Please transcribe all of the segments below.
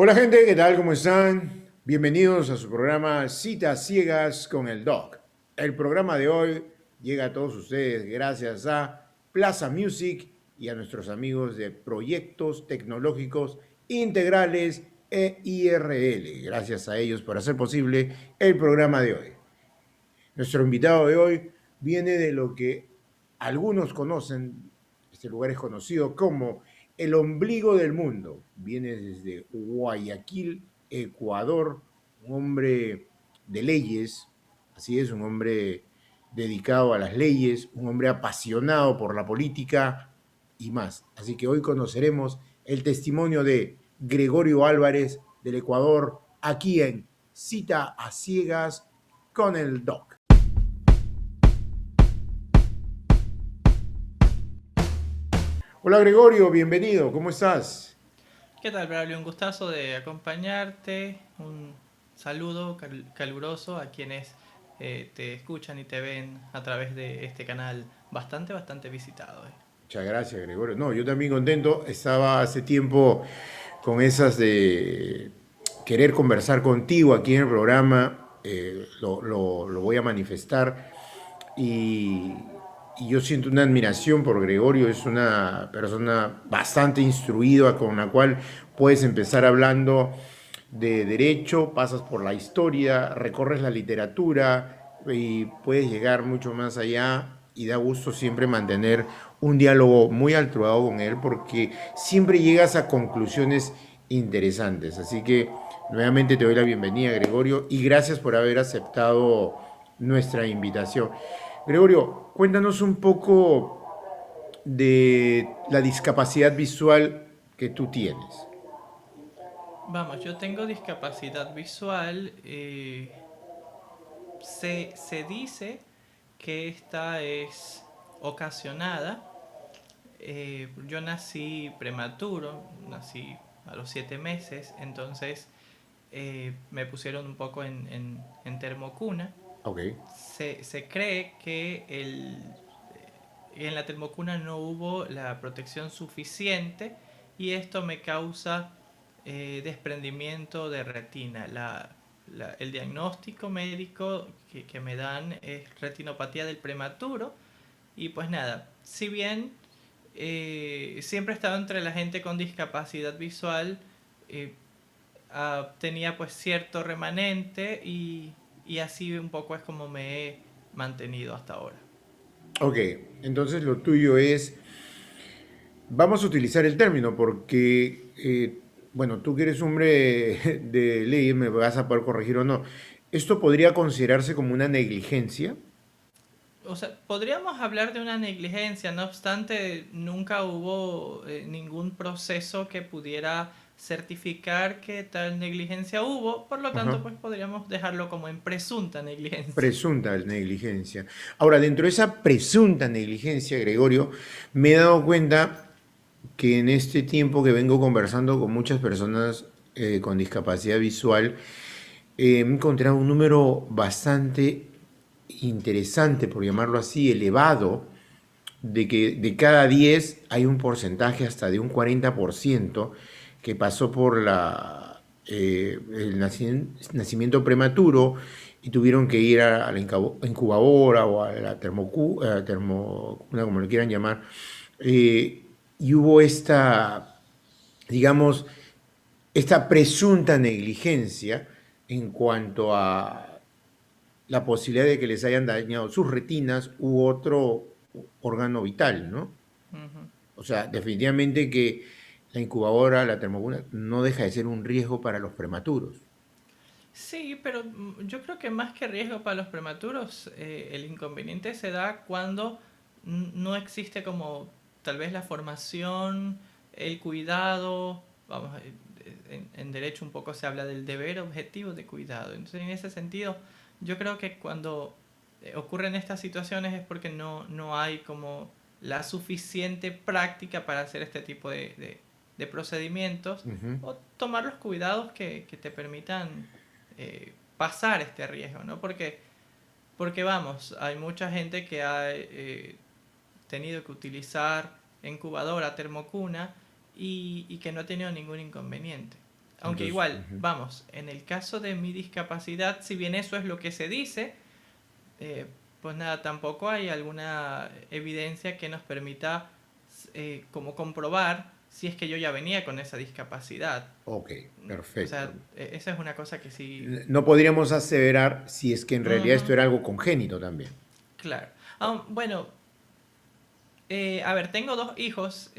Hola gente, ¿qué tal? ¿Cómo están? Bienvenidos a su programa Citas Ciegas con el Doc. El programa de hoy llega a todos ustedes gracias a Plaza Music y a nuestros amigos de Proyectos Tecnológicos Integrales e IRL. Gracias a ellos por hacer posible el programa de hoy. Nuestro invitado de hoy viene de lo que algunos conocen, este lugar es conocido como el ombligo del mundo. Viene desde Guayaquil, Ecuador, un hombre de leyes, así es, un hombre dedicado a las leyes, un hombre apasionado por la política y más. Así que hoy conoceremos el testimonio de Gregorio Álvarez del Ecuador, aquí en Cita a Ciegas con el Doc. Hola Gregorio, bienvenido, ¿cómo estás? ¿Qué tal, Braulio? Un gustazo de acompañarte. Un saludo caluroso a quienes te escuchan y te ven a través de este canal bastante visitado. Muchas gracias, Gregorio. No, yo también contento. Estaba hace tiempo con esas de querer conversar contigo aquí en el programa. Lo voy a manifestar. Y, y yo siento una admiración por Gregorio. Es una persona bastante instruida con la cual puedes empezar hablando de derecho, pasas por la historia, recorres la literatura y puedes llegar mucho más allá y da gusto siempre mantener un diálogo muy altruado con él porque siempre llegas a conclusiones interesantes. Así que nuevamente te doy la bienvenida, Gregorio, y gracias por haber aceptado nuestra invitación. Gregorio, cuéntanos un poco de la discapacidad visual que tú tienes. Vamos, yo tengo discapacidad visual. Se dice que esta es ocasionada. Yo nací prematuro, nací a los 7 meses, entonces me pusieron un poco en termocuna. Ok, Se cree que en la termocuna no hubo la protección suficiente y esto me causa desprendimiento de retina. El diagnóstico médico que me dan es retinopatía del prematuro y pues nada, si bien siempre he estado entre la gente con discapacidad visual, eh, tenía pues cierto remanente y así un poco es como me he mantenido hasta ahora. ok, entonces lo tuyo es, vamos a utilizar el término porque, bueno, tú que eres hombre de ley, me vas a poder corregir o no. ¿Esto podría considerarse como una negligencia? O sea, podríamos hablar de una negligencia, no obstante, nunca hubo ningún proceso que pudiera certificar que tal negligencia hubo, por lo Ajá. tanto, pues podríamos dejarlo como en presunta negligencia. Presunta negligencia. Ahora, dentro de esa presunta negligencia, Gregorio, me he dado cuenta que en este tiempo que vengo conversando con muchas personas con discapacidad visual, he encontrado un número bastante interesante, por llamarlo así, elevado, de que de cada 10 hay un porcentaje hasta de un 40% que pasó por el nacimiento prematuro y tuvieron que ir a la incubadora o a la termocuna, como lo quieran llamar, y hubo esta, digamos, esta presunta negligencia en cuanto a la posibilidad de que les hayan dañado sus retinas u otro órgano vital, ¿no? Ujú. O sea, definitivamente que la incubadora, la termocuna, no deja de ser un riesgo para los prematuros. Sí, pero yo creo que más que riesgo para los prematuros, el inconveniente se da cuando no existe como tal vez la formación, el cuidado, vamos, en derecho un poco se habla del deber objetivo de cuidado. Entonces, en ese sentido, yo creo que cuando ocurren estas situaciones es porque no hay como la suficiente práctica para hacer este tipo de procedimientos Ujú. o tomar los cuidados que te permitan pasar este riesgo, ¿no? Porque vamos, hay mucha gente que ha tenido que utilizar incubadora, termocuna y que no ha tenido ningún inconveniente. Aunque Entonces, igual, vamos, en el caso de mi discapacidad, si bien eso es lo que se dice, eh, pues nada, tampoco hay alguna evidencia que nos permita como comprobar si es que yo ya venía con esa discapacidad. ok, O sea, perfecto. esa es una cosa que sí. No podríamos aseverar si es que en realidad Ujú, esto era algo congénito también. claro. Bueno, a ver, tengo dos hijos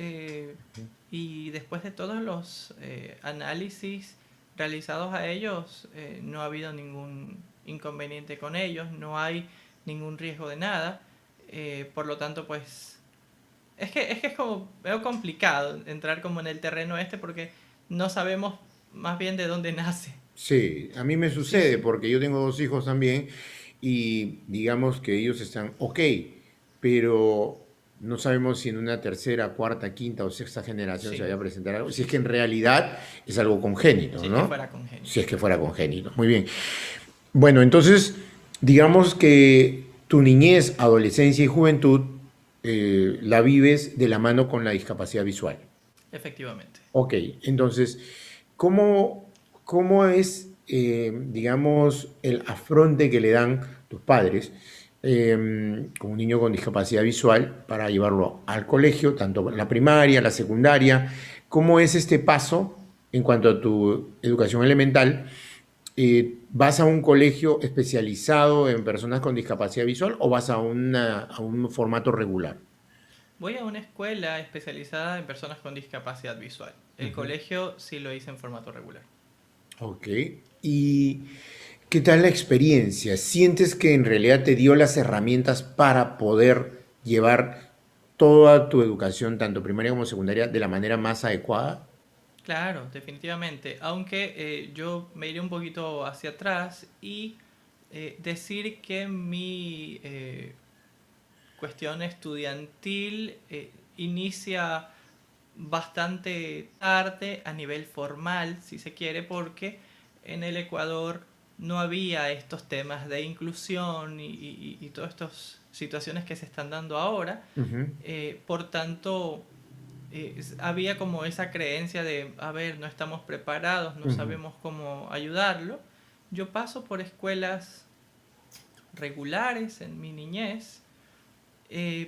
y después de todos los análisis realizados a ellos, no ha habido ningún inconveniente con ellos, no hay ningún riesgo de nada. Por lo tanto, pues es como veo complicado entrar como en el terreno este porque no sabemos más bien de dónde nace. Sí, a mí me Sí, sucede sí. porque yo tengo dos hijos también y digamos que ellos están ok, pero no sabemos si en una tercera, cuarta, quinta o sexta generación se Sí, vaya a presentar algo, si es sí, que en sí. realidad es algo congénito, Si es que ¿no? fuera Si congénito. es que fuera congénito. Muy bien. Bueno, entonces, digamos que tu niñez, adolescencia y juventud la vives de la mano con la discapacidad visual. Efectivamente. Ok, entonces, ¿cómo es, digamos, el afronte que le dan tus padres con un niño con discapacidad visual para llevarlo al colegio, tanto en la primaria, la secundaria? ¿Cómo es este paso en cuanto a tu educación elemental? ¿Vas a un colegio especializado en personas con discapacidad visual o vas a un formato regular? Voy a una escuela especializada en personas con discapacidad visual. El Ujú. colegio sí lo hice en formato regular. Ok. ¿Y qué tal la experiencia? ¿Sientes que en realidad te dio las herramientas para poder llevar toda tu educación, tanto primaria como secundaria, de la manera más adecuada? Claro, definitivamente. Aunque yo me iré un poquito hacia atrás y decir que mi cuestión estudiantil inicia bastante tarde a nivel formal, si se quiere, porque en el Ecuador no había estos temas de inclusión y todas estas situaciones que se están dando ahora. Ujú, Por tanto, había como esa creencia de, a ver, no estamos preparados, no ujú, sabemos cómo ayudarlo. Yo paso por escuelas regulares en mi niñez,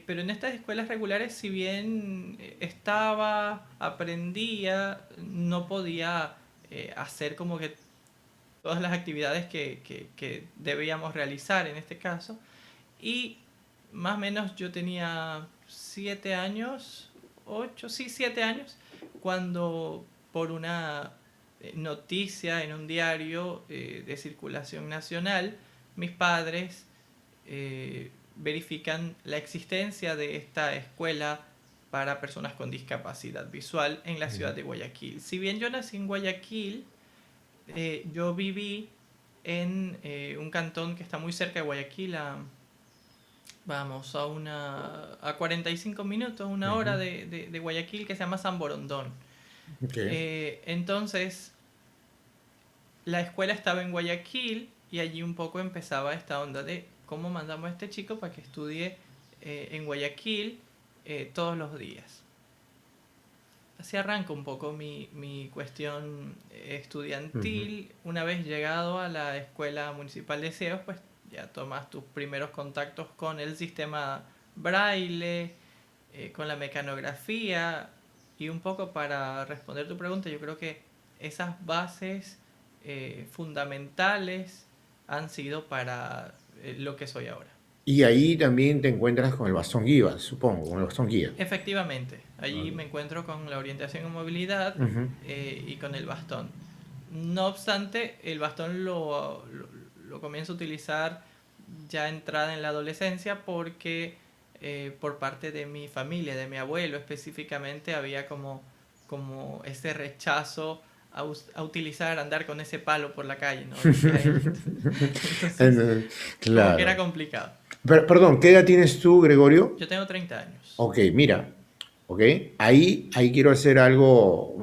pero en estas escuelas regulares, si bien estaba, aprendía, no podía hacer como que todas las actividades que debíamos realizar en este caso. Y más o menos yo tenía 7 años, 8, sí, 7 años, cuando por una noticia en un diario de circulación nacional, mis padres verifican la existencia de esta escuela para personas con discapacidad visual en la ciudad ujú. de Guayaquil. Si bien yo nací en Guayaquil, yo viví en un cantón que está muy cerca de Guayaquil, vamos, a 45 minutos, una hora Ujú. de Guayaquil, que se llama San Borondón. Ok. Entonces, la escuela estaba en Guayaquil y allí un poco empezaba esta onda de cómo mandamos a este chico para que estudie en Guayaquil todos los días. Así arranca un poco mi cuestión Ujú, estudiantil. Una vez llegado a la Escuela Municipal de Ciegos, pues ya tomas tus primeros contactos con el sistema braille, con la mecanografía y un poco para responder tu pregunta, yo creo que esas bases fundamentales han sido para lo que soy ahora. y ahí también te encuentras con el bastón guía, supongo, con el bastón guía. Efectivamente, allí me Ok. encuentro con la orientación en movilidad Ujú, y con el bastón. No obstante, el bastón lo comienzo a utilizar ya entrada en la adolescencia porque por parte de mi familia, de mi abuelo específicamente, había como ese rechazo a utilizar, andar con ese palo por la calle, ¿no? Decía él. Entonces, como que era claro. complicado. Perdón, ¿qué edad tienes tú, Gregorio? Yo tengo 30 años. Ok, mira, ok, ahí quiero hacer algo,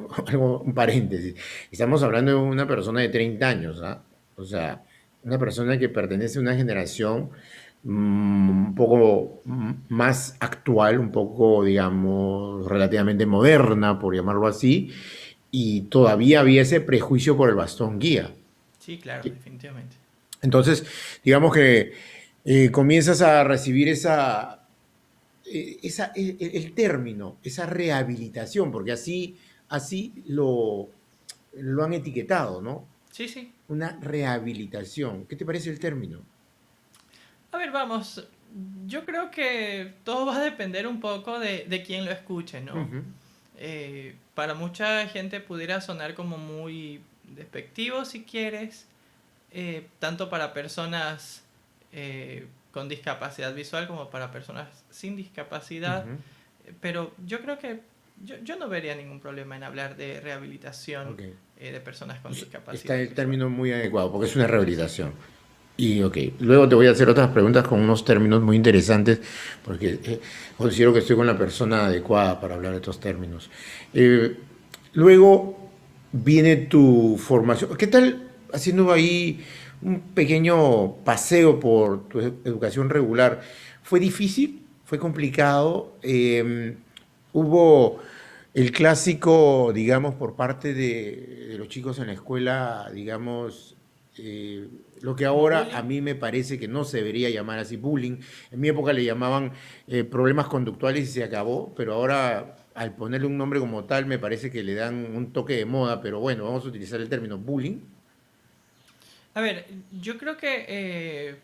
un paréntesis. Estamos hablando de una persona de 30 años, ¿ah? O sea, una persona que pertenece a una generación un poco más actual, un poco, digamos, relativamente moderna, por llamarlo así, y todavía había ese prejuicio por el bastón guía. Sí, claro, definitivamente. Entonces, digamos que comienzas a recibir el término, esa rehabilitación, porque así lo han etiquetado, ¿no? Sí, sí. Una rehabilitación. ¿Qué te parece el término? A ver, vamos. Yo creo que todo va a depender un poco de quién lo escuche, ¿no? Ujú, Para mucha gente pudiera sonar como muy despectivo, si quieres, tanto para personas con discapacidad visual como para personas sin discapacidad, ujú. pero yo creo que yo no vería ningún problema en hablar de rehabilitación Ok. de personas con Está discapacidad el visual. término muy adecuado, porque es una Sí, sí. rehabilitación. Y ok, luego te voy a hacer otras preguntas con unos términos muy interesantes, porque considero que estoy con la persona adecuada para hablar de estos términos. Eh, Luego viene tu formación. ¿Qué tal haciendo ahí un pequeño paseo por tu educación regular? ¿Fue difícil? ¿Fue complicado? ¿Hubo el clásico, digamos, por parte de los chicos en la escuela, digamos, eh, lo que Como ahora a bullying. mí me parece que no se debería llamar así bullying? En mi época le llamaban problemas conductuales y se acabó, pero ahora al ponerle un nombre como tal me parece que le dan un toque de moda, pero bueno, vamos a utilizar el término bullying. A ver, yo creo que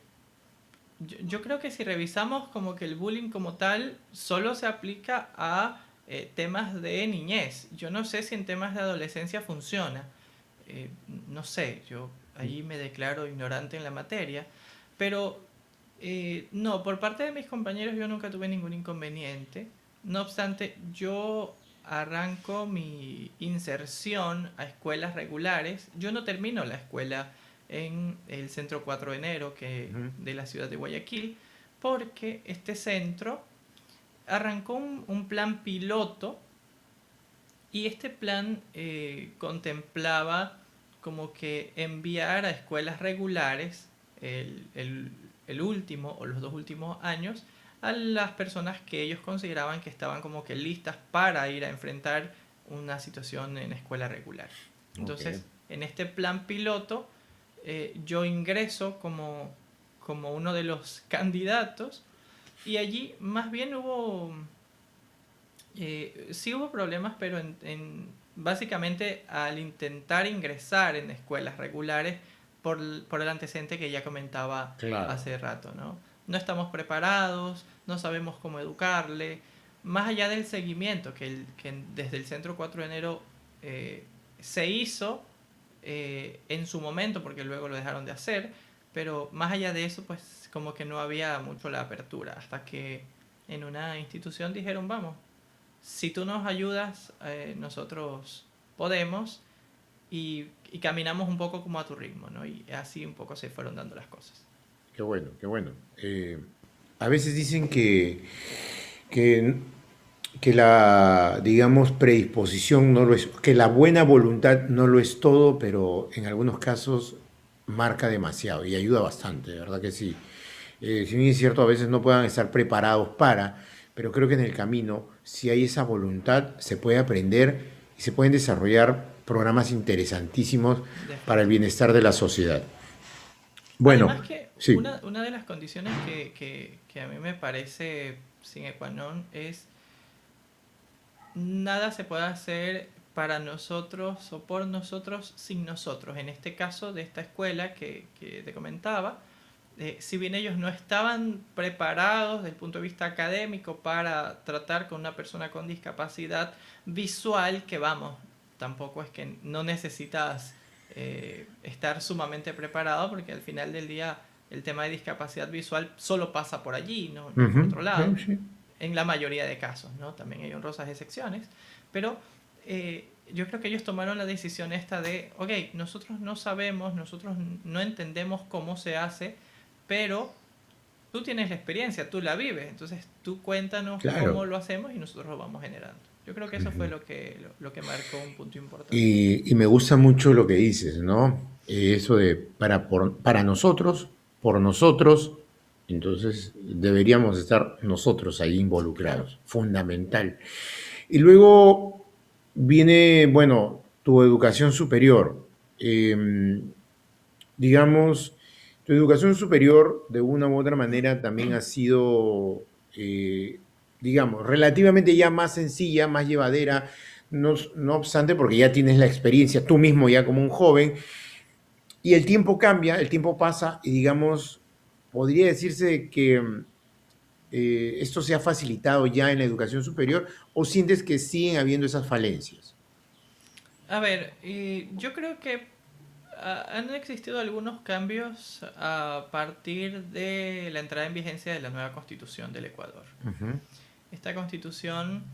yo creo que si revisamos como que el bullying como tal solo se aplica a temas de niñez. Yo no sé si en temas de adolescencia funciona. Eh, no sé, yo ahí me declaro ignorante en la materia. Pero no, por parte de mis compañeros yo nunca tuve ningún inconveniente. No obstante, yo arranco mi inserción a escuelas regulares. Yo no termino la escuela en el centro 4 de enero Ujú. de la ciudad de Guayaquil, porque este centro arrancó un plan piloto y este plan contemplaba como que enviar a escuelas regulares el último o los dos últimos años a las personas que ellos consideraban que estaban como que listas para ir a enfrentar una situación en escuela regular. Ok. Entonces, en este plan piloto, yo ingreso como uno de los candidatos y allí más bien sí hubo problemas, pero básicamente al intentar ingresar en escuelas regulares por el antecedente que ya comentaba Claro. hace rato, ¿no? No estamos preparados, no sabemos cómo educarle, más allá del seguimiento que desde el Centro 4 de enero eh, se hizo en su momento, porque luego lo dejaron de hacer, pero más allá de eso, pues como que no había mucho la apertura, hasta que en una institución dijeron, vamos, si tú nos ayudas, nosotros podemos y caminamos un poco como a tu ritmo, ¿no? Y así un poco se fueron dando las cosas. Qué bueno, qué bueno. A veces dicen que, que la, digamos, predisposición no lo es, que la buena voluntad no lo es todo, pero en algunos casos marca demasiado y ayuda bastante, de verdad que sí. Si bien es cierto, a veces no puedan estar preparados para, pero creo que en el camino, si hay esa voluntad, se puede aprender y se pueden desarrollar programas interesantísimos para el Definitivamente. bienestar de la sociedad. Bueno, Además que sí, una de las condiciones que a mí me parece sine qua non es nada se puede hacer para nosotros o por nosotros sin nosotros. En este caso de esta escuela que te comentaba, si bien ellos no estaban preparados desde el punto de vista académico para tratar con una persona con discapacidad visual, que vamos, tampoco es que no necesitas estar sumamente preparado, porque al final del día el tema de discapacidad visual solo pasa por allí, no ujú, por otro sí, lado, sí. en la mayoría de casos, ¿no? También hay honrosas excepciones, pero yo creo que ellos tomaron la decisión esta de, ok, nosotros no sabemos, nosotros no entendemos cómo se hace, pero tú tienes la experiencia, tú la vives, entonces tú cuéntanos cómo Claro. lo hacemos y nosotros lo vamos generando. Yo creo que eso fue lo que marcó un punto importante. Y me gusta mucho lo que dices, ¿no? Eso de para nosotros, por nosotros, entonces deberíamos estar nosotros ahí Claro. involucrados, fundamental. Y luego viene, bueno, tu educación superior. Eh, digamos, tu educación superior de una u otra manera también ha sido, digamos, relativamente ya más sencilla, más llevadera, no obstante, porque ya tienes la experiencia tú mismo ya como un joven, y el tiempo cambia, el tiempo pasa, y digamos, podría decirse que esto se ha facilitado ya en la educación superior, o sientes que siguen habiendo esas falencias. A ver, yo creo que han existido algunos cambios a partir de la entrada en vigencia de la nueva constitución del Ecuador. Ujú, Esta constitución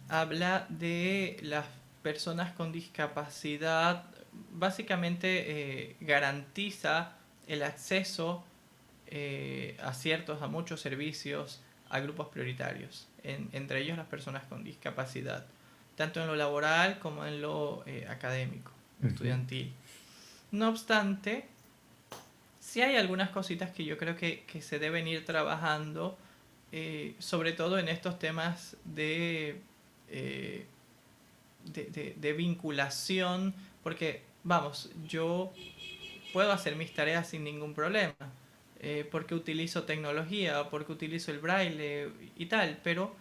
habla de las personas con discapacidad, básicamente garantiza el acceso a muchos servicios, a grupos prioritarios, entre ellos las personas con discapacidad, tanto en lo laboral como en lo académico, ujú. estudiantil. No obstante, sí hay algunas cositas que yo creo que se deben ir trabajando, sobre todo en estos temas eh, de vinculación, porque, vamos, yo puedo hacer mis tareas sin ningún problema, porque utilizo tecnología, porque utilizo el braille y tal, pero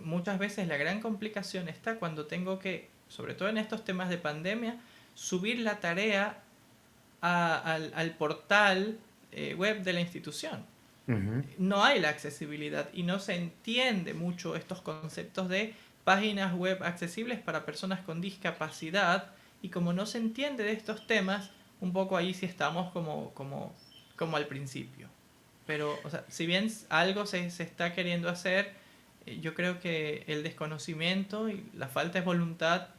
muchas veces la gran complicación está cuando tengo que, sobre todo en estos temas de pandemia, subir la tarea al portal web de la institución. Ujú. No hay la accesibilidad y no se entiende mucho estos conceptos de páginas web accesibles para personas con discapacidad, y como no se entiende de estos temas, un poco ahí sí estamos como al principio. Pero, o sea, si bien algo se está queriendo hacer, yo creo que el desconocimiento y la falta de voluntad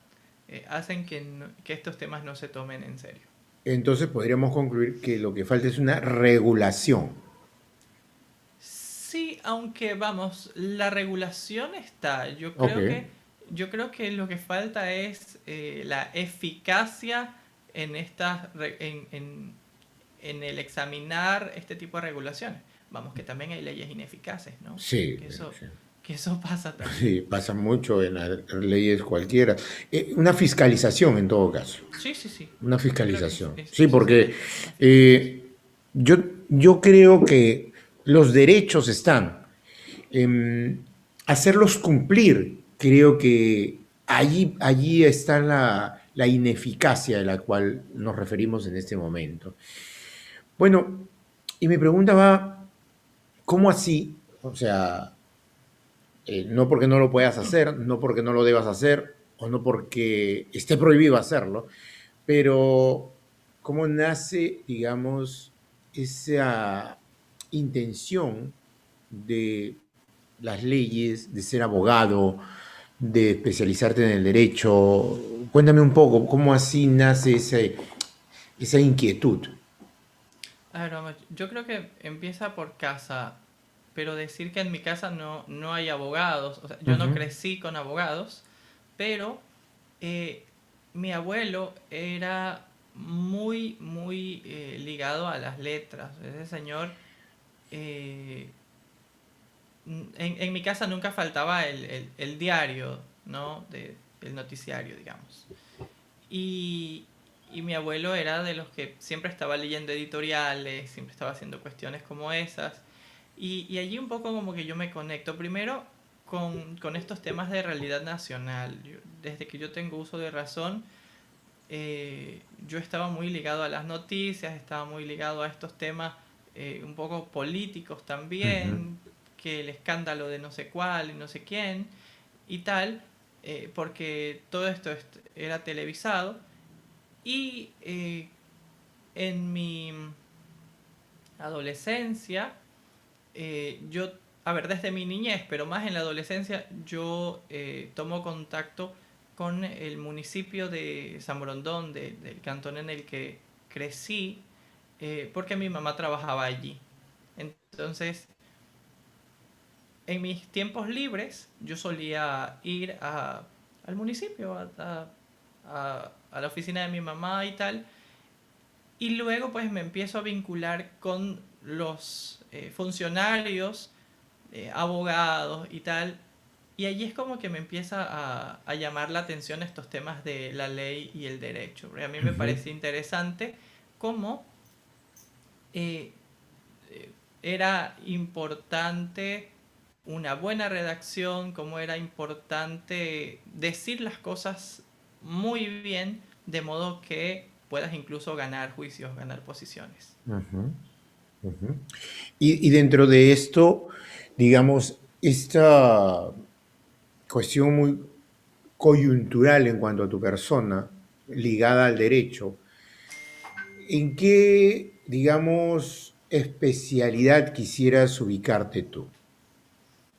hacen que estos temas no se tomen en serio. Entonces podríamos concluir que lo que falta es una regulación. Sí, aunque vamos, la regulación está. Ok. Yo creo que lo que falta es la eficacia en en el examinar este tipo de regulaciones. Vamos, que también hay leyes ineficaces, ¿no? Sí, Que bueno, eso, sí. que eso pasa también. Sí, pasa mucho en las leyes cualquiera. Una fiscalización en todo caso. Sí, sí, sí. Una Yo creo que fiscalización. Sí, eso sería porque una fiscalización. eh, yo, yo creo que los derechos están. em, hacerlos cumplir, creo que allí está la ineficacia de la cual nos referimos en este momento. Bueno, y mi pregunta va, ¿cómo así? O sea, no porque no lo puedas hacer, no porque no lo debas hacer, o no porque esté prohibido hacerlo, pero ¿cómo nace, digamos, esa intención de las leyes, de ser abogado, de especializarte en el derecho? Cuéntame un poco, ¿cómo así nace esa inquietud? A ver, vamos, yo creo que empieza por casa, pero decir que en mi casa no hay abogados, o sea, yo no Ujú, crecí con abogados, pero eh, mi abuelo era muy ligado a las letras. Ese señor, eh, en mi casa nunca faltaba el diario, ¿no? El noticiario, digamos. Y, y mi abuelo era de los que siempre estaba leyendo editoriales, siempre estaba haciendo cuestiones como esas. Y allí un poco como que yo me conecto primero con estos temas de realidad nacional. Desde que yo tengo uso de razón, yo estaba muy ligado a las noticias, estaba muy ligado a estos temas un poco políticos ujú. también, que el escándalo de no sé cuál y no sé quién y tal, porque todo esto era televisado. Y en mi adolescencia, yo, a ver, desde mi niñez, pero más en la adolescencia, yo tomo contacto con el municipio de San Borondón, del cantón en el que crecí, porque mi mamá trabajaba allí. Entonces, en mis tiempos libres, yo solía ir al municipio, a la oficina de mi mamá y tal, y luego pues me empiezo a vincular con los funcionarios, abogados y tal, Y allí es como que me empieza a llamar la atención estos temas de la ley y el derecho. Porque a mí me Ujú. parece interesante cómo eh, era importante una buena redacción, cómo era importante decir las cosas muy bien, de modo que puedas incluso ganar juicios, ganar posiciones. Ujú. Ujú. Y dentro de esto, digamos, esta cuestión muy coyuntural en cuanto a tu persona, ligada al derecho, ¿en qué, digamos, especialidad quisieras ubicarte tú?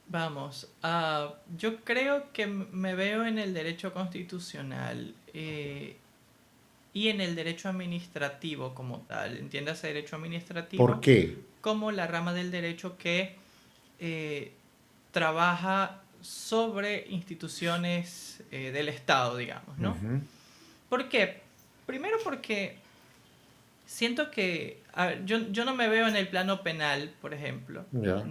Vamos, yo creo que me veo en el derecho constitucional y en el derecho administrativo como tal. Entiéndase derecho ¿Por administrativo qué? como la rama del derecho que eh, trabaja sobre instituciones del Estado, digamos, ¿no? Ujú. ¿Por qué? Primero porque siento que, a ver, yo no me veo en el plano penal, por ejemplo. Ya.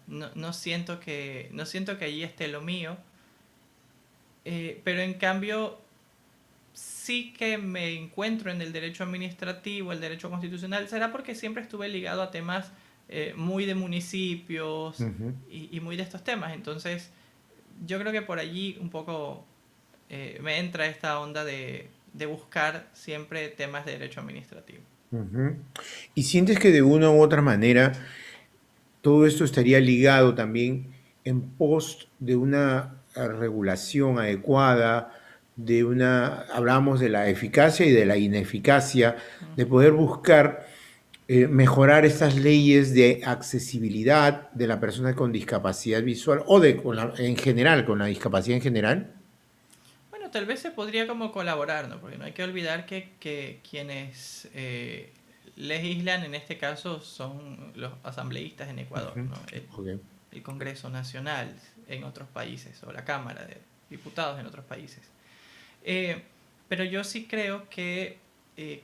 No siento que allí esté lo mío, pero en cambio sí que me encuentro en el derecho administrativo, el derecho constitucional. Será porque siempre estuve ligado a temas muy de municipios Ujú. y muy de estos temas. Entonces, yo creo que por allí un poco me entra esta onda de buscar siempre temas de derecho administrativo. Ujú. ¿Y sientes que de una u otra manera todo esto estaría ligado también en pos de una regulación adecuada, de una, hablamos de la eficacia y de la ineficacia, de Ujú. poder buscar mejorar estas leyes de accesibilidad de la persona con discapacidad visual o en general, con la discapacidad en general? Bueno, tal vez se podría como colaborar, ¿no? Porque no hay que olvidar que quienes legislan en este caso son los asambleístas en Ecuador, Ujú. ¿no? Ok. El Congreso Nacional en otros países o la Cámara de Diputados en otros países. Eh, pero yo sí creo que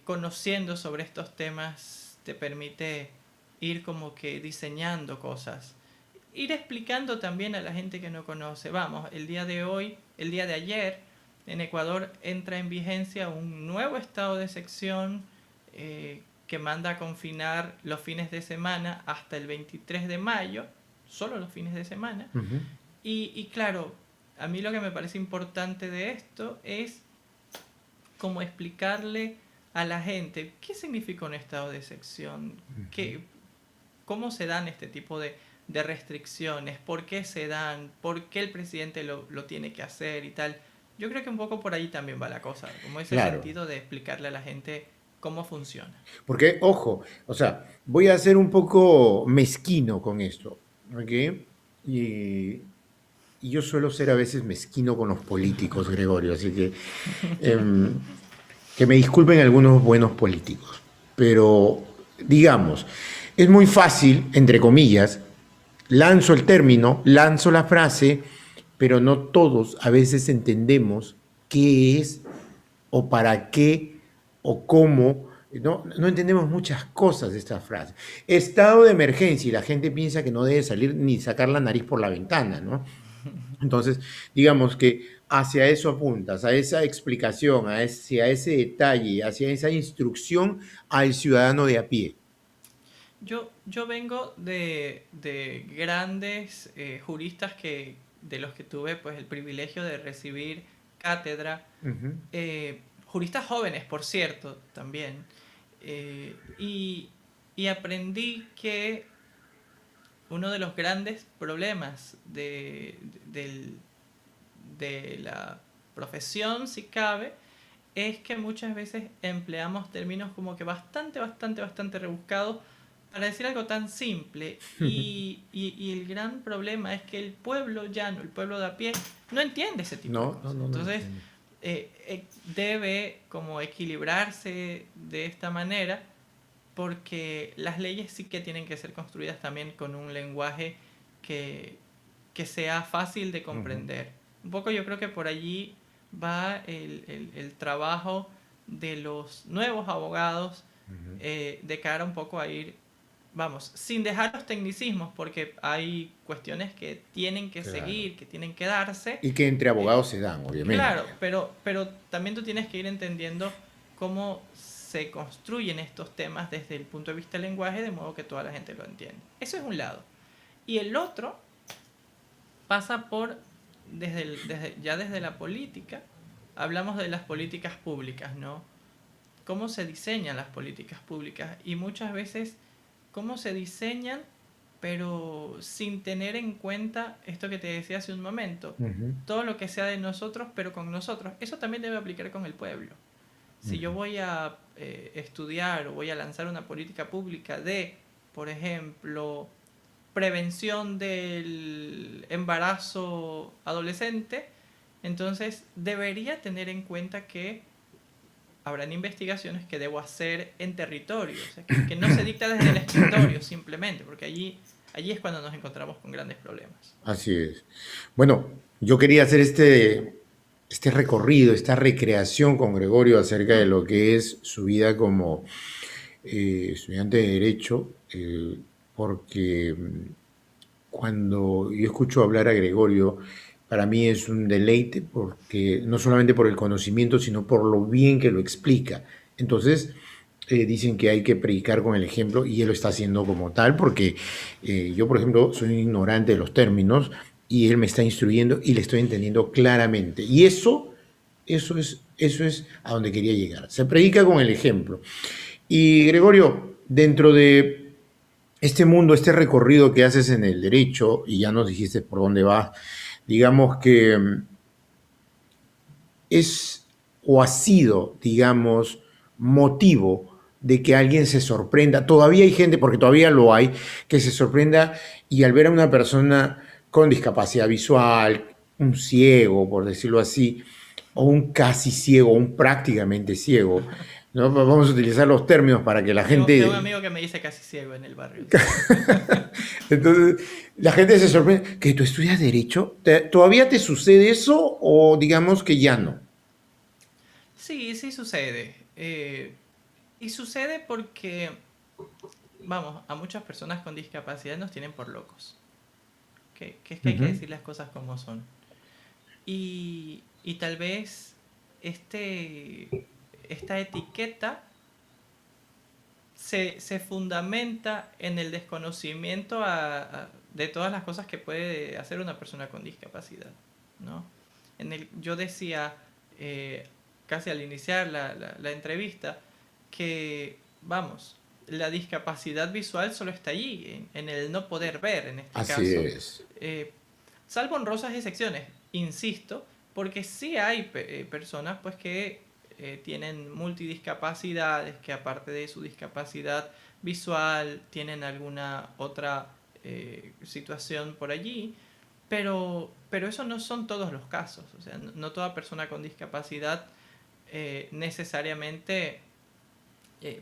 conociendo sobre estos temas te permite ir como que diseñando cosas. Ir explicando también a la gente que no conoce. Vamos, el día de hoy, el día de ayer, en Ecuador entra en vigencia un nuevo estado de sección que manda a confinar los fines de semana hasta el 23 de mayo, solo los fines de semana. Ujú. Y claro, a mí lo que me parece importante de esto es como explicarle a la gente qué significa un estado de excepción, qué, cómo se dan este tipo de restricciones, por qué se dan, por qué el presidente lo tiene que hacer y tal. Yo creo que un poco por ahí también va la cosa, como ese Claro, sentido de explicarle a la gente cómo funciona. porque, ojo, o sea, voy a ser un poco mezquino con esto, ¿ok? Y, y yo suelo ser a veces mezquino con los políticos, Gregorio, así em, que me disculpen algunos buenos políticos, pero digamos, es muy fácil, entre comillas, lanzo el término, lanzo la frase, pero no todos a veces entendemos qué es o para qué o cómo. No entendemos muchas cosas de esta frase. Estado de emergencia y la gente piensa que no debe salir ni sacar la nariz por la ventana, ¿no? Entonces, digamos que hacia eso apuntas, a esa explicación, hacia ese detalle, hacia esa instrucción al ciudadano de a pie. Yo vengo de grandes juristas de los que tuve pues el privilegio de recibir cátedra, Ujú. juristas jóvenes, por cierto, también, eh, y, y aprendí que uno de los grandes problemas de la profesión, si cabe, es que muchas veces empleamos términos como que bastante rebuscados para decir algo tan simple. Y el gran problema es que el pueblo llano, el pueblo de a pie, no entiende ese tipo de No, no, cosas. no, no Entonces, entiendo. debe como equilibrarse de esta manera porque las leyes sí que tienen que ser construidas también con un lenguaje que, que sea fácil de Ujú. comprender. Un poco yo creo que por allí va el trabajo de los nuevos abogados Ujú. de cara un poco a ir vamos, sin dejar los tecnicismos, porque hay cuestiones que tienen que Claro. seguir, que tienen que darse. Y que entre eh, abogados se dan, obviamente. claro, pero también tú tienes que ir entendiendo cómo se construyen estos temas desde el punto de vista del lenguaje, de modo que toda la gente lo entiende. Eso es un lado. Y el otro pasa por, ya desde la política, hablamos de las políticas públicas, ¿no? Cómo se diseñan las políticas públicas y muchas veces cómo se diseñan pero sin tener en cuenta esto que te decía hace un momento, Ujú, todo lo que sea de nosotros pero con nosotros, eso también debe aplicar con el pueblo. Si yo ujú. voy a estudiar o voy a lanzar una política pública de, por ejemplo, prevención del embarazo adolescente, entonces debería tener en cuenta que habrán investigaciones que debo hacer en territorio, o sea, que no se dicta desde el escritorio simplemente, porque allí es cuando nos encontramos con grandes problemas. Así es. Bueno, yo quería hacer este recorrido, esta recreación con Gregorio acerca de lo que es su vida como estudiante de Derecho, porque cuando yo escucho hablar a Gregorio, para mí es un deleite, porque no solamente por el conocimiento, sino por lo bien que lo explica. Entonces, dicen que hay que predicar con el ejemplo y él lo está haciendo como tal, porque yo, por ejemplo, soy un ignorante de los términos y él me está instruyendo y le estoy entendiendo claramente. Y eso es a donde quería llegar. Se predica con el ejemplo. Y Gregorio, dentro de este mundo, este recorrido que haces en el derecho, y ya nos dijiste por dónde vas, digamos que es o ha sido, digamos, motivo de que alguien se sorprenda. Todavía hay gente, porque todavía lo hay, que se sorprenda y al ver a una persona con discapacidad visual, un ciego, por decirlo así, o un casi ciego, un prácticamente ciego, ¿no? Vamos a utilizar los términos para que la Tengo un gente... amigo que me dice casi ciego en el barrio, sí. Entonces, la gente se sorprende. ¿Que tú estudias derecho? ¿Todavía te sucede eso o digamos que ya no? Sí, sí sucede. Y sucede porque, vamos, a muchas personas con discapacidad nos tienen por locos. Que es que hay que Ujú. decir las cosas como son. Y tal vez este, esta etiqueta se fundamenta en el desconocimiento de todas las cosas que puede hacer una persona con discapacidad, ¿no? Yo decía, eh, casi al iniciar la entrevista, que, vamos, la discapacidad visual solo está allí, en el no poder ver, en este Así caso. es. Eh, Salvo honrosas excepciones, insisto, porque sí hay personas pues que tienen multidiscapacidades, que aparte de su discapacidad visual tienen alguna otra situación por allí, pero eso no son todos los casos, o sea, no toda persona con discapacidad necesariamente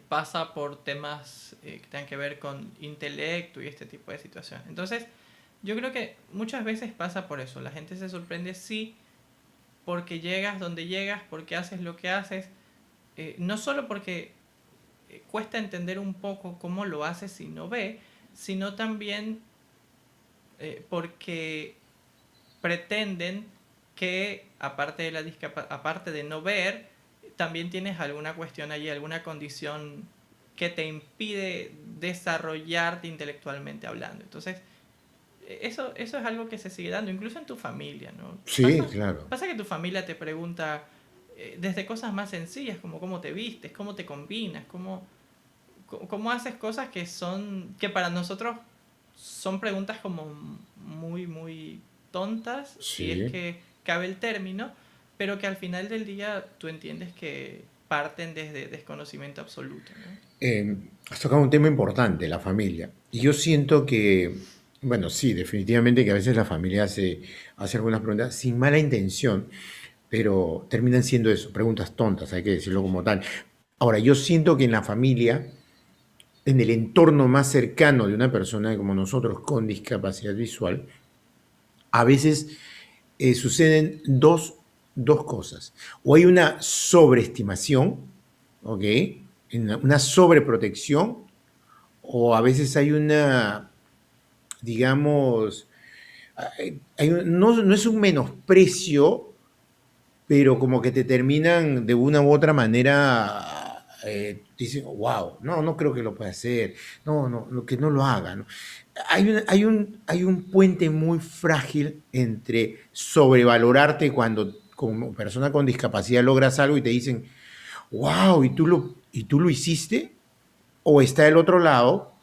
pasa por temas que tengan que ver con intelecto y este tipo de situaciones. Entonces, yo creo que muchas veces pasa por eso. La gente se sorprende, sí, porque llegas donde llegas, porque haces lo que haces. No solo porque cuesta entender un poco cómo lo haces si no ve, sino también porque pretenden que aparte de no ver, también tienes alguna cuestión allí, alguna condición que te impide desarrollarte intelectualmente hablando. Entonces, eso es algo que se sigue dando, incluso en tu familia, ¿no? Sí, claro. Pasa que tu familia te pregunta desde cosas más sencillas, como cómo te vistes, cómo te combinas, cómo haces cosas que para nosotros son preguntas como muy, muy tontas, si es Sí. que cabe el término, pero que al final del día tú entiendes que parten desde desconocimiento absoluto, ¿no? Has tocado un tema importante, la familia. Y yo siento que, bueno, sí, definitivamente que a veces la familia hace algunas preguntas sin mala intención, pero terminan siendo eso, preguntas tontas, hay que decirlo como tal. Ahora, yo siento que en la familia, en el entorno más cercano de una persona como nosotros con discapacidad visual, a veces suceden dos cosas. O hay una sobreestimación, ¿ok? Una sobreprotección, o a veces hay una, digamos, no es un menosprecio, pero como que te terminan de una u otra manera, dicen, wow, no, no creo que lo pueda hacer, no, no, que no lo haga, ¿no? Hay un puente muy frágil entre sobrevalorarte cuando como persona con discapacidad logras algo y te dicen, wow, y tú lo hiciste, o está el otro lado,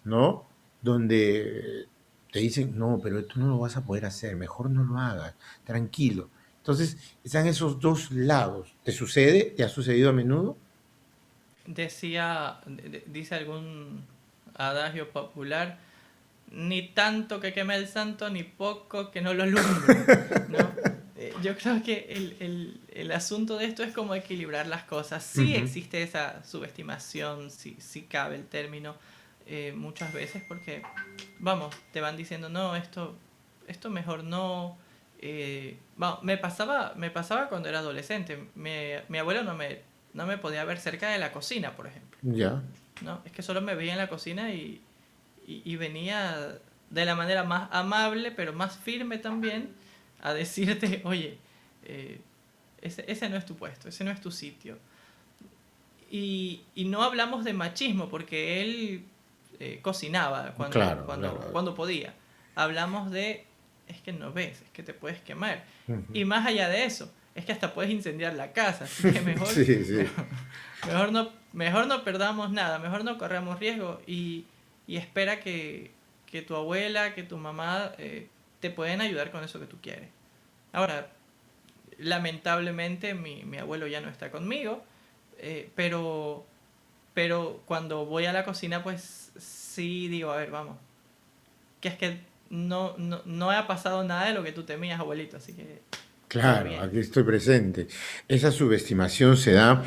¿no? Donde te dicen, no, pero tú no lo vas a poder hacer, mejor no lo hagas, tranquilo. Entonces, están esos dos lados. ¿Te sucede? ¿Te ha sucedido a menudo? Dice algún adagio popular, ni tanto que queme el santo, ni poco que no lo alumbre, ¿no? Yo creo que el asunto de esto es como equilibrar las cosas. Sí Ujú. existe esa subestimación, sí cabe el término, muchas veces porque, vamos, te van diciendo, no, esto mejor no. Vamos, me pasaba cuando era adolescente. Mi abuelo no me podía ver cerca de la cocina, por ejemplo. Ya, ¿No? Es que solo me veía en la cocina y venía de la manera más amable, pero más firme también, a decirte, oye, eh, ese no es tu puesto, ese no es tu sitio. Y no hablamos de machismo, porque él cocinaba claro, claro. cuando podía. Hablamos de, es que no ves, es que te puedes quemar. Ujú. Y más allá de eso, es que hasta puedes incendiar la casa, así que Sí, sí, mejor, mejor no perdamos nada, mejor no corramos riesgo y espera que tu abuela, que tu mamá te pueden ayudar con eso que tú quieres. Ahora, lamentablemente mi abuelo ya no está conmigo, pero cuando voy a la cocina pues sí digo, a ver, vamos, que es que no ha pasado nada de lo que tú temías, abuelito, así que todo claro, bien. aquí estoy presente. Esa subestimación se da.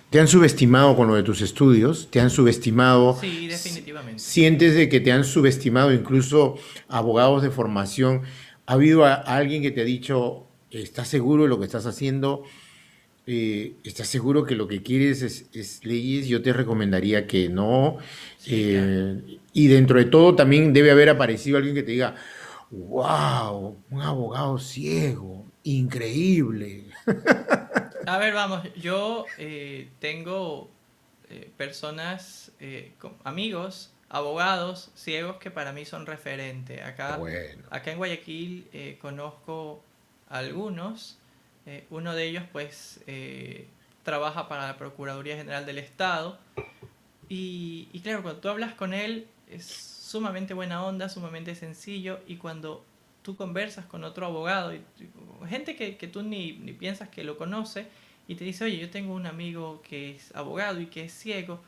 Te han subestimado con lo de tus estudios, te han subestimado, Sí, definitivamente. sientes de que te han subestimado incluso abogados de formación. ¿Ha habido alguien que te ha dicho, estás seguro de lo que estás haciendo? ¿Estás seguro que lo que quieres es leyes? Yo te recomendaría que no. Sí, claro. Y dentro de todo también debe haber aparecido alguien que te diga, wow, un abogado ciego, increíble. A ver, vamos, yo tengo personas, amigos, abogados, ciegos que para mí son referentes. Bueno. Acá en Guayaquil conozco algunos. Uno de ellos pues trabaja para la Procuraduría General del Estado. Y claro, cuando tú hablas con él es sumamente buena onda, sumamente sencillo. Y cuando tú conversas con otro abogado, gente que tú ni piensas que lo conoce, y te dice, oye, yo tengo un amigo que es abogado y que es ciego,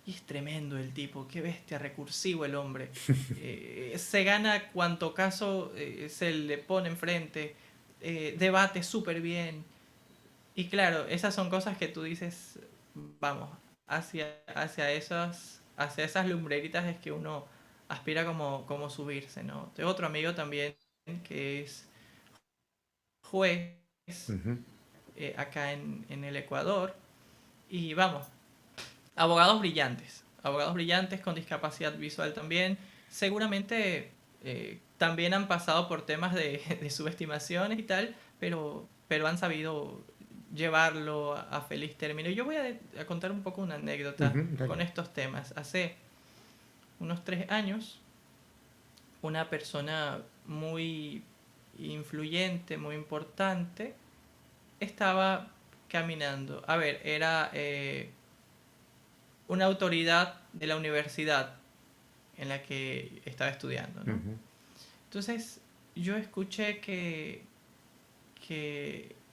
y es tremendo el tipo, qué bestia, recursivo el hombre. Se gana cuanto caso se le pone enfrente, debate súper bien. Y claro, esas son cosas que tú dices, vamos, hacia esas lumbreritas es que uno aspira como subirse, ¿no? Tengo otro amigo también que es juez Ujú. acá en el Ecuador y vamos, abogados brillantes con discapacidad visual también, seguramente también han pasado por temas de subestimaciones y tal, pero han sabido llevarlo a feliz término. Yo voy a contar un poco una anécdota Ujú, con dale. estos temas. Hace unos 3 años, una persona muy influyente, muy importante, estaba caminando. A ver, era una autoridad de la universidad en la que estaba estudiando, ¿no? Ujú. Entonces, yo escuché que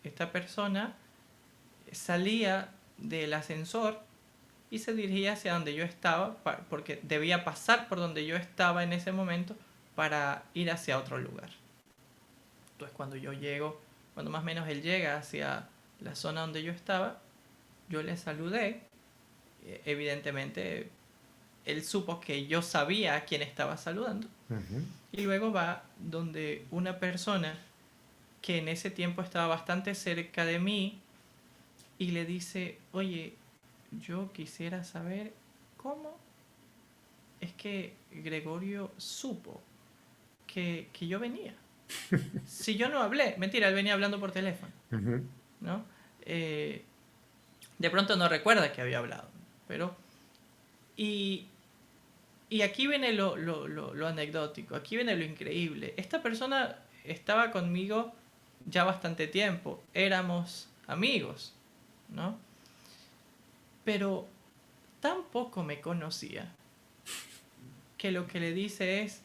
esta persona salía del ascensor y se dirigía hacia donde yo estaba, porque debía pasar por donde yo estaba en ese momento para ir hacia otro lugar. Entonces, cuando más o menos él llega hacia la zona donde yo estaba, yo le saludé. Evidentemente, él supo que yo sabía a quién estaba saludando. Ujú. Y luego va donde una persona que en ese tiempo estaba bastante cerca de mí y le dice, oye, yo quisiera saber cómo es que Gregorio supo que yo venía. Si yo no hablé, mentira, él venía hablando por teléfono, Ujú. ¿no? Eh, de pronto no recuerda que había hablado, pero... Y, y aquí viene lo anecdótico, aquí viene lo increíble. Esta persona estaba conmigo ya bastante tiempo, éramos amigos, ¿no? Pero tan poco me conocía que lo que le dice es,